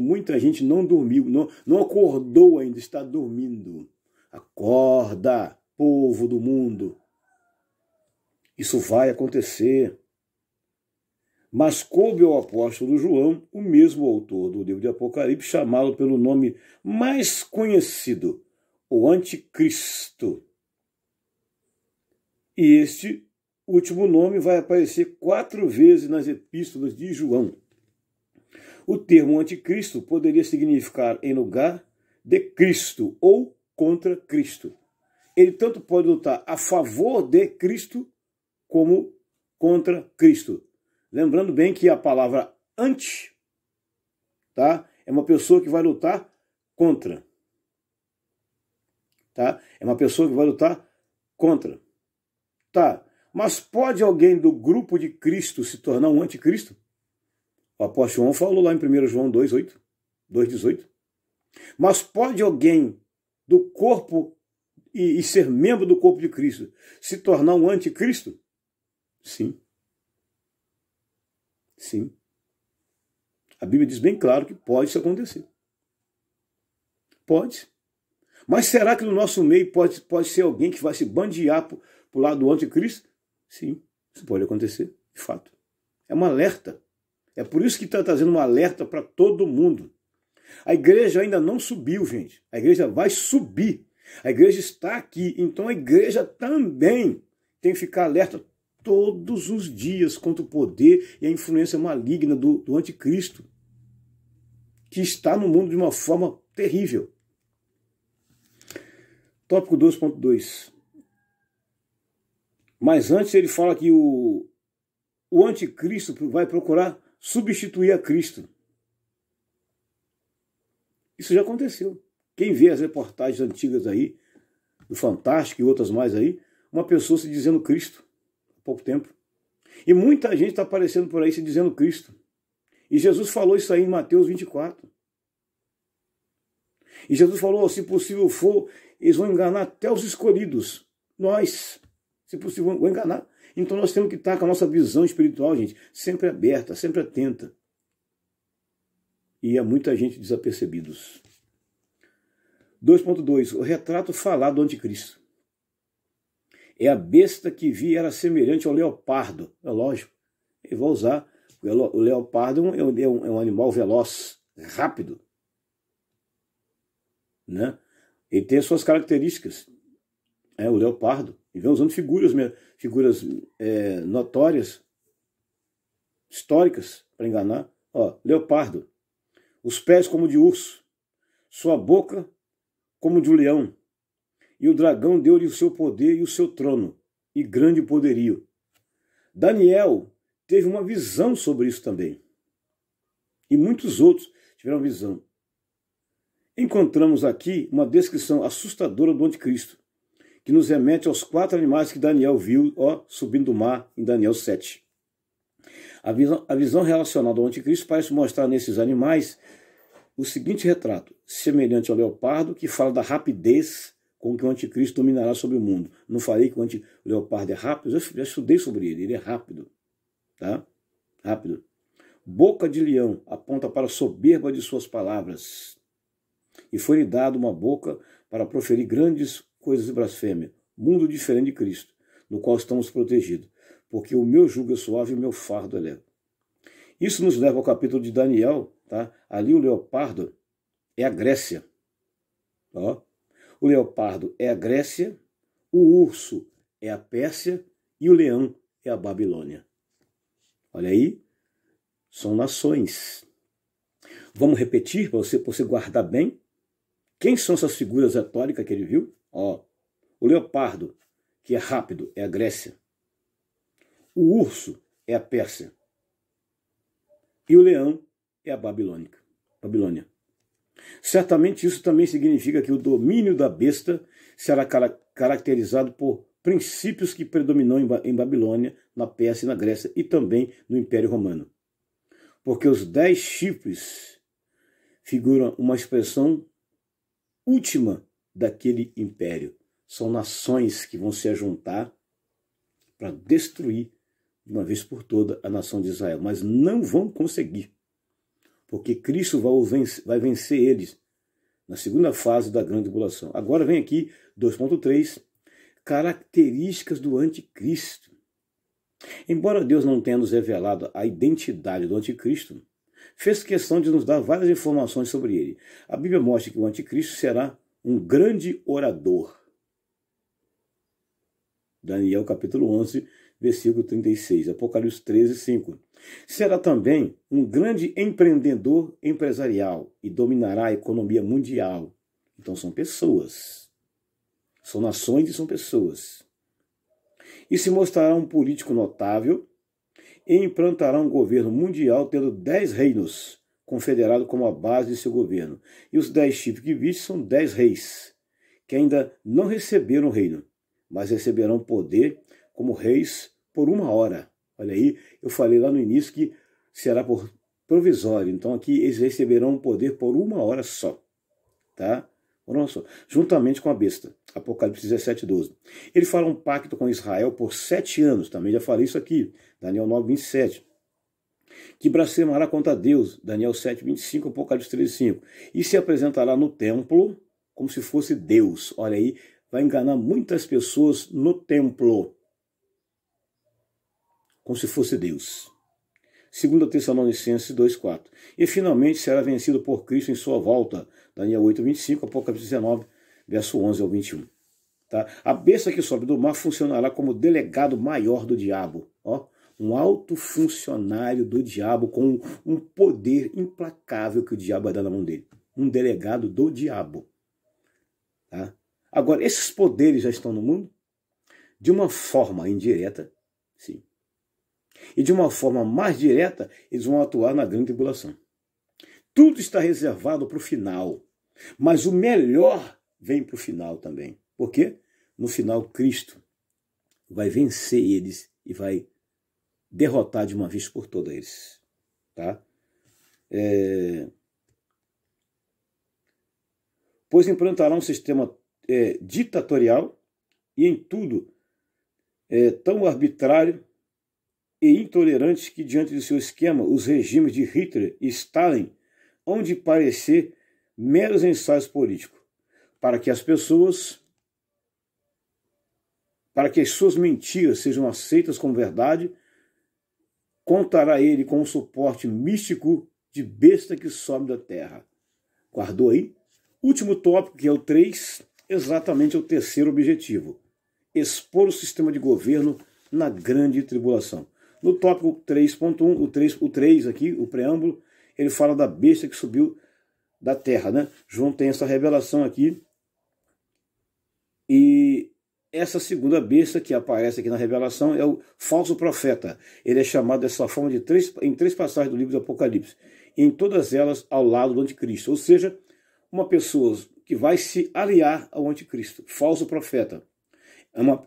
[SPEAKER 1] não dormiu, não acordou ainda, está dormindo. Acorda, povo do mundo. Isso vai acontecer. Mas coube ao apóstolo João, o mesmo autor do livro de Apocalipse, chamá-lo pelo nome mais conhecido, o Anticristo. E este último nome vai aparecer 4 vezes nas epístolas de João. O termo anticristo poderia significar em lugar de Cristo ou contra Cristo. Ele tanto pode lutar a favor de Cristo como contra Cristo. Lembrando bem que a palavra anti, tá, é uma pessoa que vai lutar contra. Tá? É uma pessoa que vai lutar contra. Tá. Mas pode alguém do grupo de Cristo se tornar um anticristo? O apóstolo João falou lá em 1 João 2,18. Mas pode alguém do corpo e ser membro do corpo de Cristo se tornar um anticristo? Sim. Sim. A Bíblia diz bem claro que pode isso acontecer. Pode. Mas será que no nosso meio pode ser alguém que vai se bandear para o lado do anticristo? Sim, isso pode acontecer, de fato. É um alerta. É por isso que está trazendo um alerta para todo mundo. A igreja ainda não subiu, gente. A igreja vai subir. A igreja está aqui. Então a igreja também tem que ficar alerta todos os dias contra o poder e a influência maligna do anticristo, que está no mundo de uma forma terrível. Tópico 2.2. Mas antes ele fala que o anticristo vai procurar substituir a Cristo. Isso já aconteceu. Quem vê as reportagens antigas aí, do Fantástico e outras mais aí, uma pessoa se dizendo Cristo, há pouco tempo. E muita gente está aparecendo por aí se dizendo Cristo. E Jesus falou isso aí em Mateus 24. E Jesus falou, se possível for, eles vão enganar até os escolhidos. Nós, se possível, vão enganar. Então nós temos que estar com a nossa visão espiritual, gente, sempre aberta, sempre atenta. E há muita gente desapercebidos. 2.2. O retrato falado do anticristo. É a besta que vi, era semelhante ao leopardo. É lógico. Ele vai usar. O leopardo é um animal veloz, rápido. Né? Ele tem as suas características. O leopardo. Ele vem usando figuras notórias, históricas, para enganar. Leopardo. Os pés como de urso. Sua boca como de um leão. E o dragão deu-lhe o seu poder e o seu trono, e grande poderio. Daniel teve uma visão sobre isso também. E muitos outros tiveram visão. Encontramos aqui uma descrição assustadora do anticristo, que nos remete aos 4 animais que Daniel viu subindo do mar em Daniel 7. A visão relacionada ao anticristo parece mostrar nesses animais o seguinte retrato, semelhante ao leopardo, que fala da rapidez com que o anticristo dominará sobre o mundo. Não falei que o leopardo é rápido? Eu já estudei sobre ele é rápido. Tá? Rápido. Boca de leão aponta para a soberba de suas palavras. E foi-lhe dado uma boca para proferir grandes coisas de blasfêmia. Mundo diferente de Cristo, no qual estamos protegidos. Porque o meu jugo é suave e o meu fardo é leve. Isso nos leva ao capítulo de Daniel. Tá? Ali o leopardo é a Grécia. O leopardo é a Grécia, o urso é a Pérsia e o leão é a Babilônia. Olha aí, são nações. Vamos repetir para você guardar bem? Quem são essas figuras retóricas que ele viu? O leopardo, que é rápido, é a Grécia. O urso é a Pérsia. E o leão é a Babilônia. Certamente isso também significa que o domínio da besta será caracterizado por princípios que predominou em Babilônia, na Pérsia e na Grécia e também no Império Romano. Porque os 10 chifres figuram uma expressão última daquele império. São nações que vão se ajuntar para destruir de uma vez por toda a nação de Israel, mas não vão conseguir, porque Cristo vai vencer eles na segunda fase da grande tribulação. Agora vem aqui 2.3, características do anticristo. Embora Deus não tenha nos revelado a identidade do anticristo, fez questão de nos dar várias informações sobre ele. A Bíblia mostra que o anticristo será um grande orador. Daniel capítulo 11, versículo 36, Apocalipse 13, 5. Será também um grande empreendedor empresarial e dominará a economia mundial. Então são pessoas. São nações e são pessoas. E se mostrará um político notável e implantará um governo mundial tendo 10 reinos confederados como a base de seu governo. E os 10 chifres que viste são 10 reis, que ainda não receberam o reino, mas receberão poder como reis por 1 hora. Olha aí, eu falei lá no início que será por provisório. Então aqui eles receberão o poder por 1 hora só. Tá? Só, juntamente com a besta. Apocalipse 17, 12. Ele fala um pacto com Israel por 7 anos. Também já falei isso aqui. Daniel 9, 27. Que blasfemará contra Deus. Daniel 7, 25. Apocalipse 13, 5. E se apresentará no templo como se fosse Deus. Olha aí, vai enganar muitas pessoas no templo. Como se fosse Deus. 2 Tessalonicenses 2,4. E finalmente será vencido por Cristo em sua volta. Daniel 8, 25, Apocalipse 19, verso 11 ao 21. Tá? A besta que sobe do mar funcionará como delegado maior do diabo. Ó, um alto funcionário do diabo com um poder implacável que o diabo vai dar na mão dele. Um delegado do diabo. Tá? Agora, esses poderes já estão no mundo? De uma forma indireta, sim. E de uma forma mais direta, eles vão atuar na grande tribulação. Tudo está reservado para o final. Mas o melhor vem para o final também. Por quê? No final, Cristo vai vencer eles e vai derrotar de uma vez por todas eles. Tá? Pois implantará um sistema ditatorial e em tudo tão arbitrário e intolerantes que, diante de seu esquema, os regimes de Hitler e Stalin hão de parecer meros ensaios políticos, para que as suas mentiras sejam aceitas como verdade, contará ele com um suporte místico de besta que sobe da terra. Guardou aí? Último tópico, que é o 3, exatamente é o terceiro objetivo: expor o sistema de governo na grande tribulação. No tópico 3.1, o 3 aqui, o preâmbulo, ele fala da besta que subiu da terra, né? João tem essa revelação aqui. E essa segunda besta que aparece aqui na revelação é o falso profeta. Ele é chamado dessa forma em 3 passagens do livro do Apocalipse. E em todas elas ao lado do anticristo. Ou seja, uma pessoa que vai se aliar ao anticristo. Falso profeta.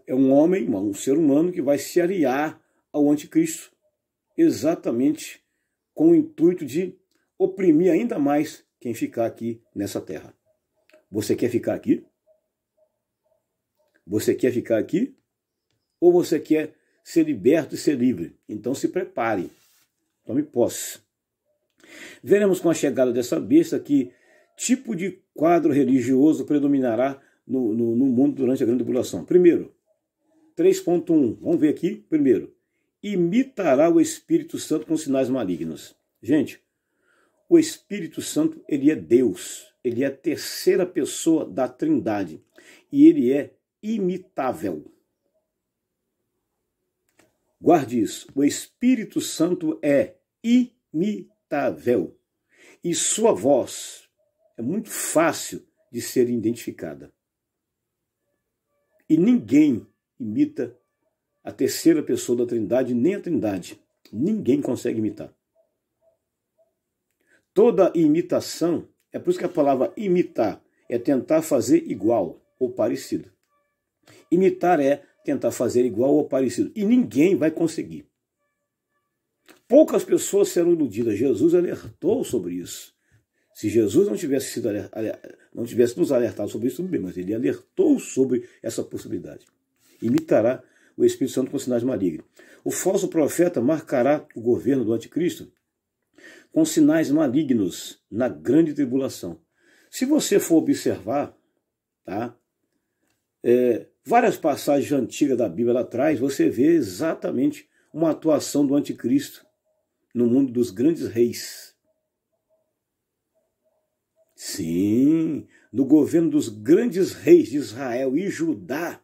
[SPEAKER 1] É um homem, um ser humano que vai se aliar ao anticristo, exatamente com o intuito de oprimir ainda mais quem ficar aqui nessa terra. Você quer ficar aqui? Você quer ficar aqui? Ou você quer ser liberto e ser livre? Então se prepare. Tome posse. Veremos com a chegada dessa besta que tipo de quadro religioso predominará no mundo durante a grande tribulação. Primeiro, 3.1. Vamos ver aqui. Primeiro, imitará o Espírito Santo com sinais malignos. Gente, o Espírito Santo, ele é Deus. Ele é a terceira pessoa da Trindade. E ele é imitável. Guarde isso. O Espírito Santo é imitável. E sua voz é muito fácil de ser identificada. E ninguém imita a terceira pessoa da Trindade, nem a Trindade. Ninguém consegue imitar. Toda imitação, é por isso que a palavra imitar é tentar fazer igual ou parecido. Imitar é tentar fazer igual ou parecido. E ninguém vai conseguir. Poucas pessoas serão iludidas. Jesus alertou sobre isso. Se Jesus não tivesse nos alertado sobre isso, tudo bem, mas ele alertou sobre essa possibilidade. Imitará o Espírito Santo com sinais malignos. O falso profeta marcará o governo do anticristo com sinais malignos na grande tribulação. Se você for observar, tá? Várias passagens antigas da Bíblia lá atrás, você vê exatamente uma atuação do anticristo no mundo dos grandes reis. Sim, no governo dos grandes reis de Israel e Judá,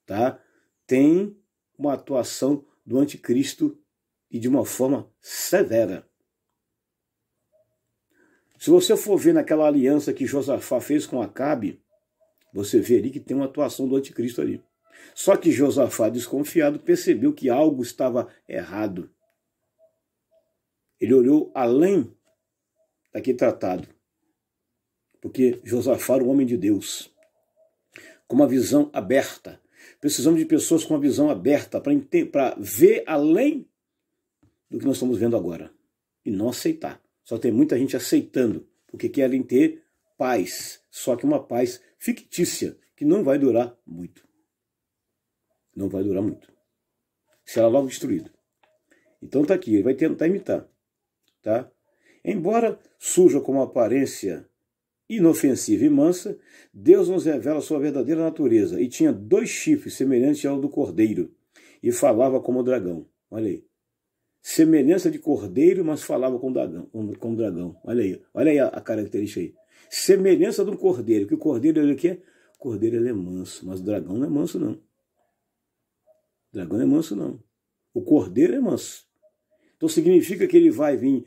[SPEAKER 1] tá? Tem uma atuação do anticristo e de uma forma severa. Se você for ver naquela aliança que Josafá fez com Acabe, você vê ali que tem uma atuação do anticristo ali. Só que Josafá, desconfiado, percebeu que algo estava errado. Ele olhou além daquele tratado. Porque Josafá era um homem de Deus, com uma visão aberta. Precisamos de pessoas com uma visão aberta para ver além do que nós estamos vendo agora. E não aceitar. Só tem muita gente aceitando, porque querem ter paz. Só que uma paz fictícia, que não vai durar muito. Não vai durar muito. Será logo destruído. Então está aqui, ele vai tentar imitar. Tá? Embora surja com uma aparência inofensiva e mansa, Deus nos revela sua verdadeira natureza. E tinha 2 chifres semelhantes ao do cordeiro, e falava como o dragão. Olha aí. Semelhança de cordeiro, mas falava com o dragão. Olha aí a característica aí. Semelhança de um cordeiro. Que o cordeiro ele o quê? O cordeiro ele é manso, mas o dragão não é manso, não. O dragão não é manso, não. O cordeiro é manso. Então significa que ele vai vir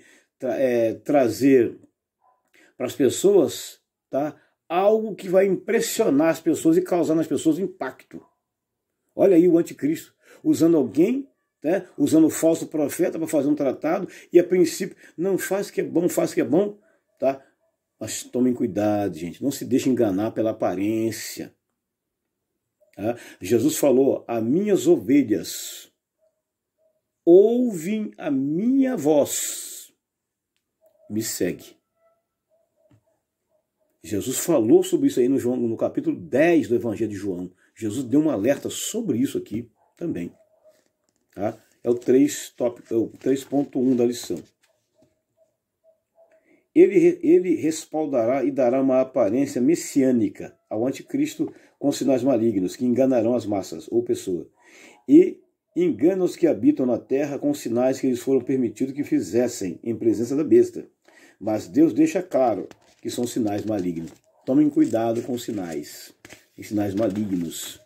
[SPEAKER 1] trazer para as pessoas, tá, algo que vai impressionar as pessoas e causar nas pessoas impacto. Olha aí o anticristo, usando alguém, né, usando o falso profeta para fazer um tratado, e a princípio, não faz que é bom, faz que é bom, tá? Mas tomem cuidado, gente, não se deixem enganar pela aparência. Tá? Jesus falou, as minhas ovelhas ouvem a minha voz, me segue. Jesus falou sobre isso aí no capítulo 10 do Evangelho de João. Jesus deu um alerta sobre isso aqui também. Tá? É o 3.1 da lição. Ele respaldará e dará uma aparência messiânica ao anticristo com sinais malignos que enganarão as massas ou pessoas. E engana os que habitam na terra com sinais que eles foram permitidos que fizessem em presença da besta. Mas Deus deixa claro que são sinais malignos. Tomem cuidado com os sinais. E sinais malignos.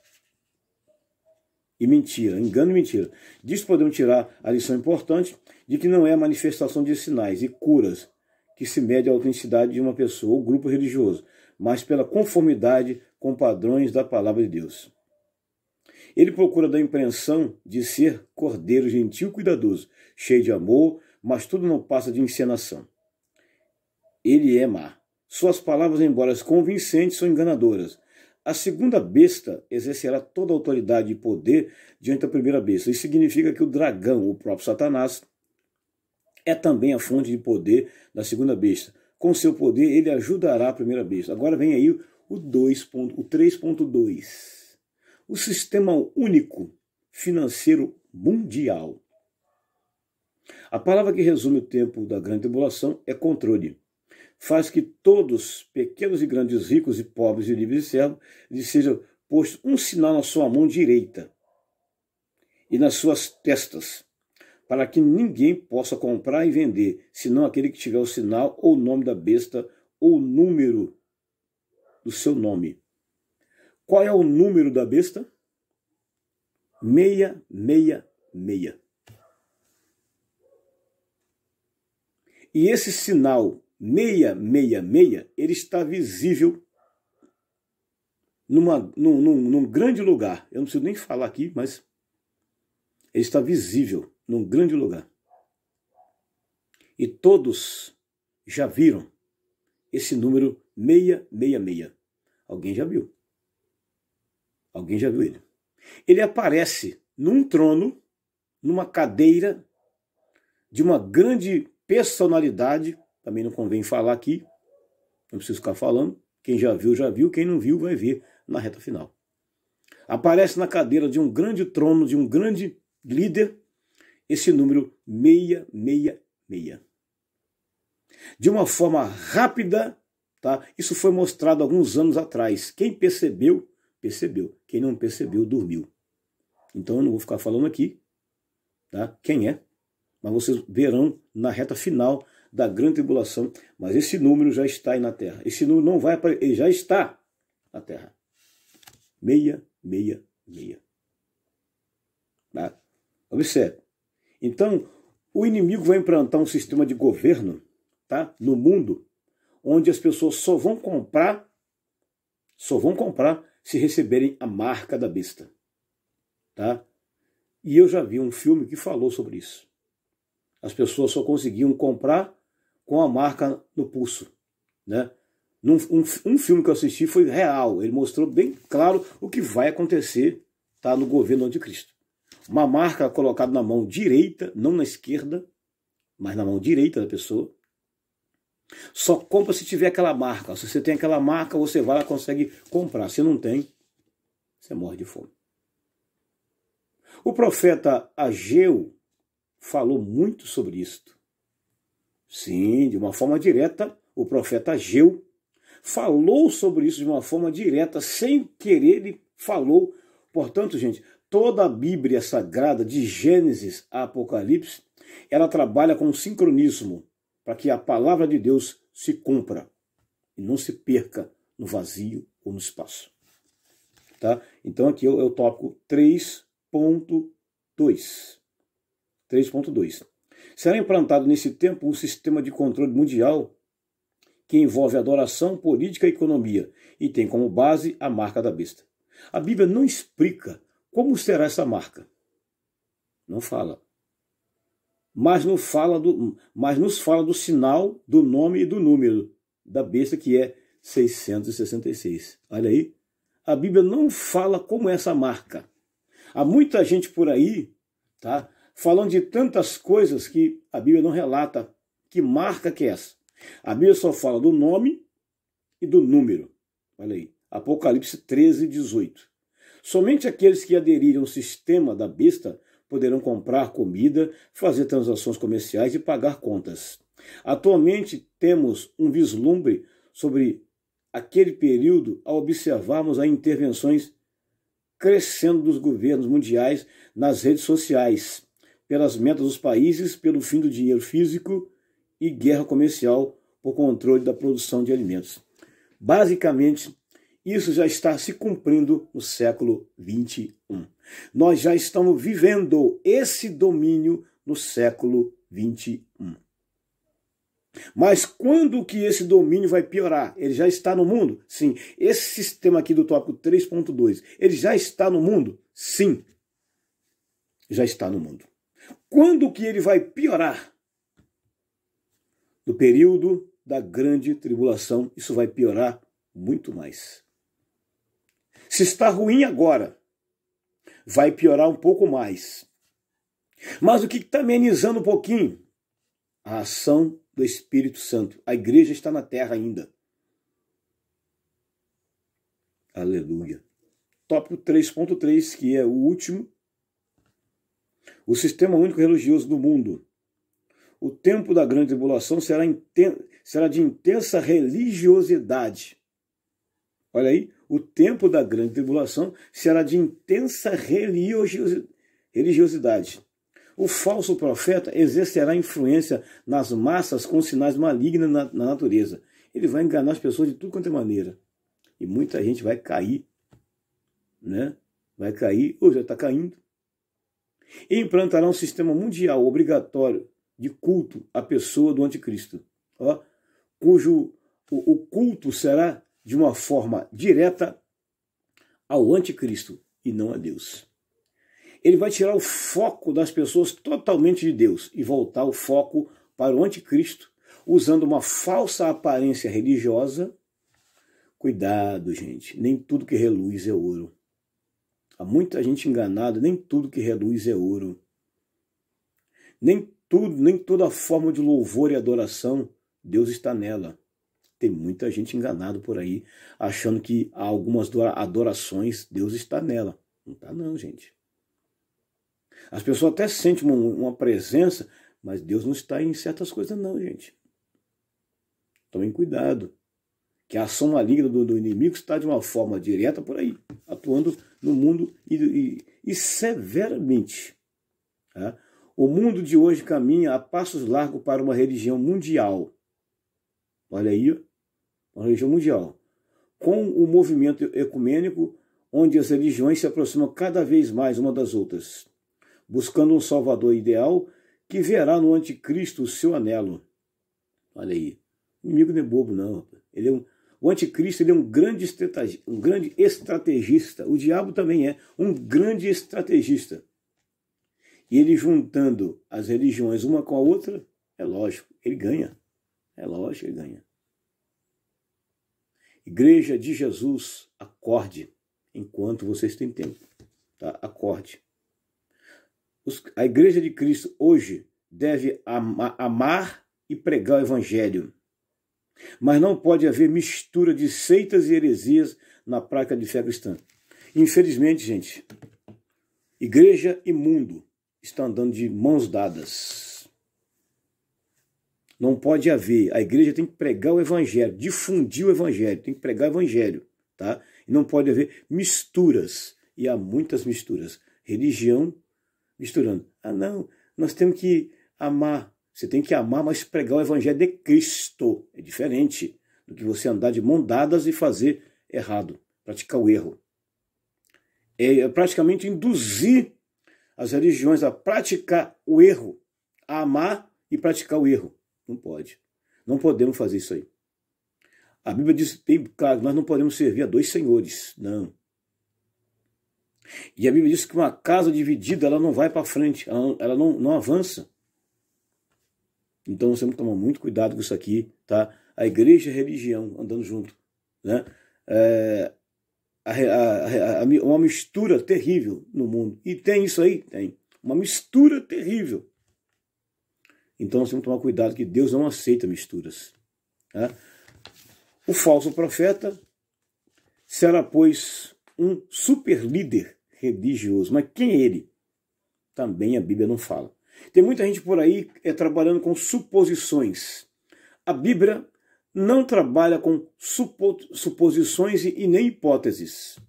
[SPEAKER 1] E mentira, engano e mentira. Disso podemos tirar a lição importante de que não é a manifestação de sinais e curas que se mede a autenticidade de uma pessoa ou grupo religioso, mas pela conformidade com padrões da palavra de Deus. Ele procura dar a impressão de ser cordeiro gentil e cuidadoso, cheio de amor, mas tudo não passa de encenação. Ele é má. Suas palavras, embora convincentes, são enganadoras. A segunda besta exercerá toda a autoridade e poder diante da primeira besta. Isso significa que o dragão, o próprio Satanás, é também a fonte de poder da segunda besta. Com seu poder, ele ajudará a primeira besta. Agora vem aí o 3.2. O sistema único financeiro mundial. A palavra que resume o tempo da grande tribulação é controle. Faz que todos, pequenos e grandes, ricos e pobres e livres e servos, lhes seja posto um sinal na sua mão direita e nas suas testas, para que ninguém possa comprar e vender, senão aquele que tiver o sinal ou o nome da besta ou o número do seu nome. Qual é o número da besta? 666. E esse sinal 666, ele está visível num grande lugar. Eu não preciso nem falar aqui, mas ele está visível num grande lugar. E todos já viram esse número 666. Alguém já viu. Alguém já viu ele. ele aparece num trono, numa cadeira de uma grande personalidade, também não convém falar aqui, não preciso ficar falando, quem já viu, quem não viu vai ver na reta final. Aparece na cadeira de um grande trono, de um grande líder, esse número 666. De uma forma rápida, tá? Isso foi mostrado alguns anos atrás. Quem percebeu, percebeu. Quem não percebeu, dormiu. Então eu não vou ficar falando aqui, tá? Quem é, mas vocês verão na reta final da grande tribulação. Mas esse número já está aí na Terra. Esse número não vai aparecer, ele já está na Terra. 666. Tá? Observe. Então, o inimigo vai implantar um sistema de governo, tá, no mundo, onde as pessoas só vão comprar se receberem a marca da besta. Tá? E eu já vi um filme que falou sobre isso. As pessoas só conseguiam comprar com a marca no pulso. Né? Um filme que eu assisti foi real. Ele mostrou bem claro o que vai acontecer, tá, no governo do anticristo. Uma marca colocada na mão direita, não na esquerda, mas na mão direita da pessoa. Só compra se tiver aquela marca. Se você tem aquela marca, você vai lá e consegue comprar. Se não tem, você morre de fome. O profeta Ageu falou muito sobre isto. Sim, de uma forma direta, o profeta Ageu falou sobre isso de uma forma direta, sem querer ele falou. Portanto, gente, toda a Bíblia Sagrada, de Gênesis a Apocalipse, ela trabalha com sincronismo, para que a palavra de Deus se cumpra e não se perca no vazio ou no espaço. Tá? Então aqui é o tópico 3.2. 3.2. Será implantado nesse tempo um sistema de controle mundial que envolve adoração, política e economia e tem como base a marca da besta. A Bíblia não explica como será essa marca. Não fala. Mas nos fala do sinal, do nome e do número da besta, que é 666. Olha aí. A Bíblia não fala como é essa marca. Há muita gente por aí, tá, falando de tantas coisas que a Bíblia não relata que marca que é essa. A Bíblia só fala do nome e do número. Olha aí. Apocalipse 13, 18. Somente aqueles que aderirem ao sistema da besta poderão comprar comida, fazer transações comerciais e pagar contas. Atualmente temos um vislumbre sobre aquele período ao observarmos as intervenções crescendo dos governos mundiais nas redes sociais, pelas metas dos países, pelo fim do dinheiro físico e guerra comercial por controle da produção de alimentos. Basicamente, isso já está se cumprindo no século XXI. Nós já estamos vivendo esse domínio no século XXI. Mas quando que esse domínio vai piorar? Ele já está no mundo? Sim. Esse sistema aqui do tópico 3.2, ele já está no mundo? Sim. Já está no mundo. Quando que ele vai piorar? No período da grande tribulação, isso vai piorar muito mais. Se está ruim agora, vai piorar um pouco mais. Mas o que está amenizando um pouquinho? A ação do Espírito Santo. A igreja está na terra ainda. Aleluia. Tópico 3.3, que é o último. O sistema único religioso do mundo. O tempo da grande tribulação será de intensa religiosidade. Olha aí, o tempo da grande tribulação será de intensa religiosidade. O falso profeta exercerá influência nas massas com sinais malignos na natureza. Ele vai enganar as pessoas de tudo quanto é maneira. E muita gente vai cair, né? Vai cair, ou já está caindo. E implantará um sistema mundial obrigatório de culto à pessoa do anticristo, ó, cujo o culto será de uma forma direta ao anticristo e não a Deus. Ele vai tirar o foco das pessoas totalmente de Deus e voltar o foco para o anticristo, usando uma falsa aparência religiosa. Cuidado, gente, nem tudo que reluz é ouro. Há muita gente enganada, nem tudo que reluz é ouro. Nem toda forma de louvor e adoração, Deus está nela. Tem muita gente enganada por aí, achando que há algumas adorações, Deus está nela. Não está não, gente. As pessoas até sentem uma presença, mas Deus não está em certas coisas não, gente. Tomem cuidado, que a ação maligna do inimigo está de uma forma direta por aí, atuando no mundo e severamente. Tá? O mundo de hoje caminha a passos largos para uma religião mundial. Olha aí, uma religião mundial. Com o movimento ecumênico, onde as religiões se aproximam cada vez mais uma das outras, buscando um salvador ideal que verá no anticristo o seu anelo. Olha aí. O inimigo não é bobo, não. O anticristo ele é um grande estrategista. O diabo também é um grande estrategista. E ele juntando as religiões uma com a outra, é lógico, ele ganha. É lógico, ele ganha. Igreja de Jesus, acorde enquanto vocês têm tempo. Tá? Acorde. A Igreja de Cristo hoje deve amar e pregar o Evangelho. Mas não pode haver mistura de seitas e heresias na prática de fé cristã. Infelizmente, gente, igreja e mundo estão andando de mãos dadas. Não pode haver. A igreja tem que pregar o Evangelho, difundir o Evangelho, tem que pregar o Evangelho. Tá? E não pode haver misturas. E há muitas misturas. Religião misturando. Ah, não, nós temos que amar. Você tem que amar, mas pregar o Evangelho de Cristo. É diferente do que você andar de mão dadas e fazer errado, praticar o erro. É praticamente induzir as religiões a praticar o erro, a amar e praticar o erro. Não pode. Não podemos fazer isso aí. A Bíblia diz, claro, nós não podemos servir a dois senhores. Não. E a Bíblia diz que uma casa dividida ela não vai para frente, ela não avança. Então nós temos que tomar muito cuidado com isso aqui, tá? A igreja e a religião andando junto, né? Uma mistura terrível no mundo. E tem isso aí? Tem. Uma mistura terrível. Então nós temos que tomar cuidado que Deus não aceita misturas. Tá? O falso profeta será, pois, um super líder religioso. Mas quem é ele? Também a Bíblia não fala. Tem muita gente por aí trabalhando com suposições. A Bíblia não trabalha com suposições e nem hipóteses.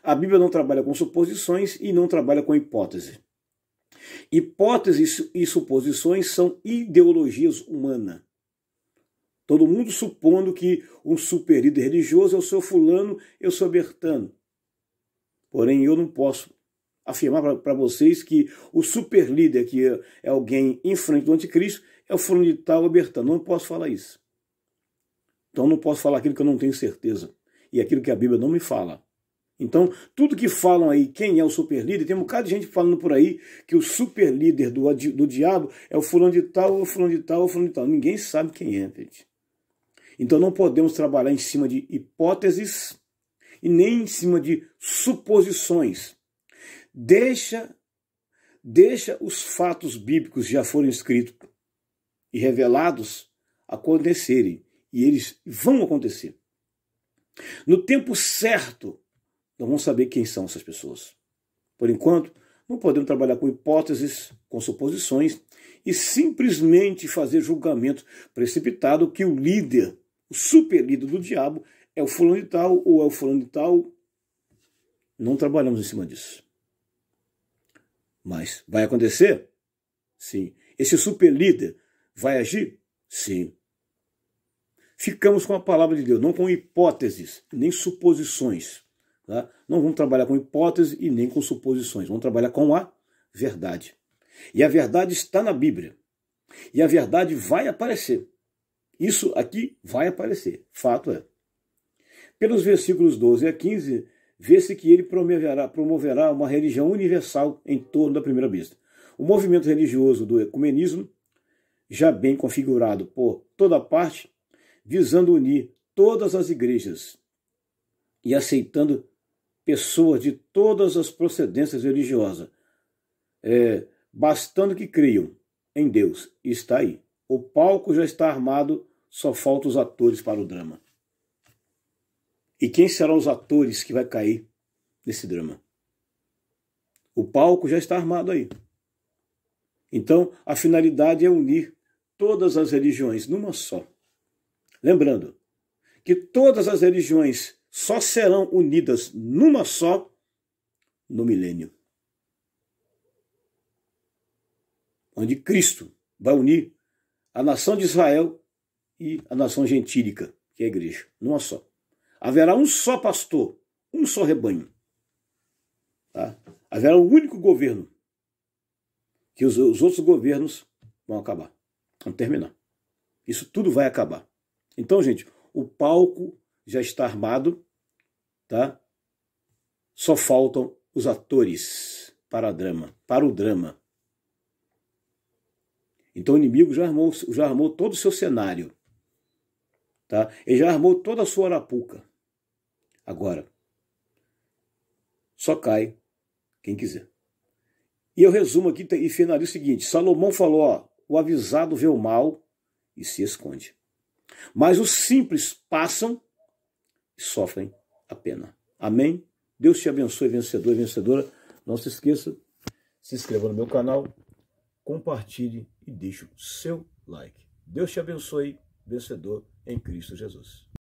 [SPEAKER 1] A Bíblia não trabalha com suposições e não trabalha com hipótese. Hipóteses e suposições são ideologias humanas. Todo mundo supondo que um super líder religioso é o seu fulano, eu sou Bertano. Porém, eu não posso afirmar para vocês que o super líder, que é alguém em frente do anticristo, é o fulano de tal, Bertano. Não posso falar isso. Então não posso falar aquilo que eu não tenho certeza. E aquilo que a Bíblia não me fala. Então, tudo que falam aí, quem é o super líder, tem um bocado de gente falando por aí que o super líder do diabo é o fulano de tal, o fulano de tal, o fulano de tal. Ninguém sabe quem é, gente. Então não podemos trabalhar em cima de hipóteses e nem em cima de suposições. Deixa os fatos bíblicos que já foram escritos e revelados acontecerem. E eles vão acontecer. No tempo certo, nós vamos saber quem são essas pessoas. Por enquanto, não podemos trabalhar com hipóteses, com suposições e simplesmente fazer julgamento precipitado que o líder, o super líder do diabo, é o fulano de tal ou é o fulano de tal. Não trabalhamos em cima disso. Mas vai acontecer? Sim. Esse super líder vai agir? Sim. Ficamos com a palavra de Deus, não com hipóteses, nem suposições. Tá? Não vamos trabalhar com hipóteses e nem com suposições. Vamos trabalhar com a verdade. E a verdade está na Bíblia. E a verdade vai aparecer. Isso aqui vai aparecer. Fato é. Pelos versículos 12 a 15, vê-se que ele promoverá uma religião universal em torno da primeira besta. O movimento religioso do ecumenismo, já bem configurado por toda parte, visando unir todas as igrejas e aceitando pessoas de todas as procedências religiosas, bastando que creiam em Deus. E está aí. O palco já está armado, só faltam os atores para o drama. E quem serão os atores que vai cair nesse drama? O palco já está armado aí. Então, a finalidade é unir todas as religiões numa só. Lembrando que todas as religiões só serão unidas numa só no milênio. Onde Cristo vai unir a nação de Israel e a nação gentílica, que é a igreja, numa só. Haverá um só pastor, um só rebanho. Tá? Haverá um único governo, que os outros governos vão acabar, vão terminar. Isso tudo vai acabar. Então, gente, o palco já está armado, tá? Só faltam os atores para o drama. Então o inimigo já armou todo o seu cenário, tá? Ele já armou toda a sua arapuca. Agora, só cai quem quiser. E eu resumo aqui e finalizo o seguinte: Salomão falou, ó, o avisado vê o mal e se esconde. Mas os simples passam e sofrem a pena. Amém? Deus te abençoe, vencedor e vencedora. Não se esqueça, se inscreva no meu canal, compartilhe e deixe o seu like. Deus te abençoe, vencedor em Cristo Jesus.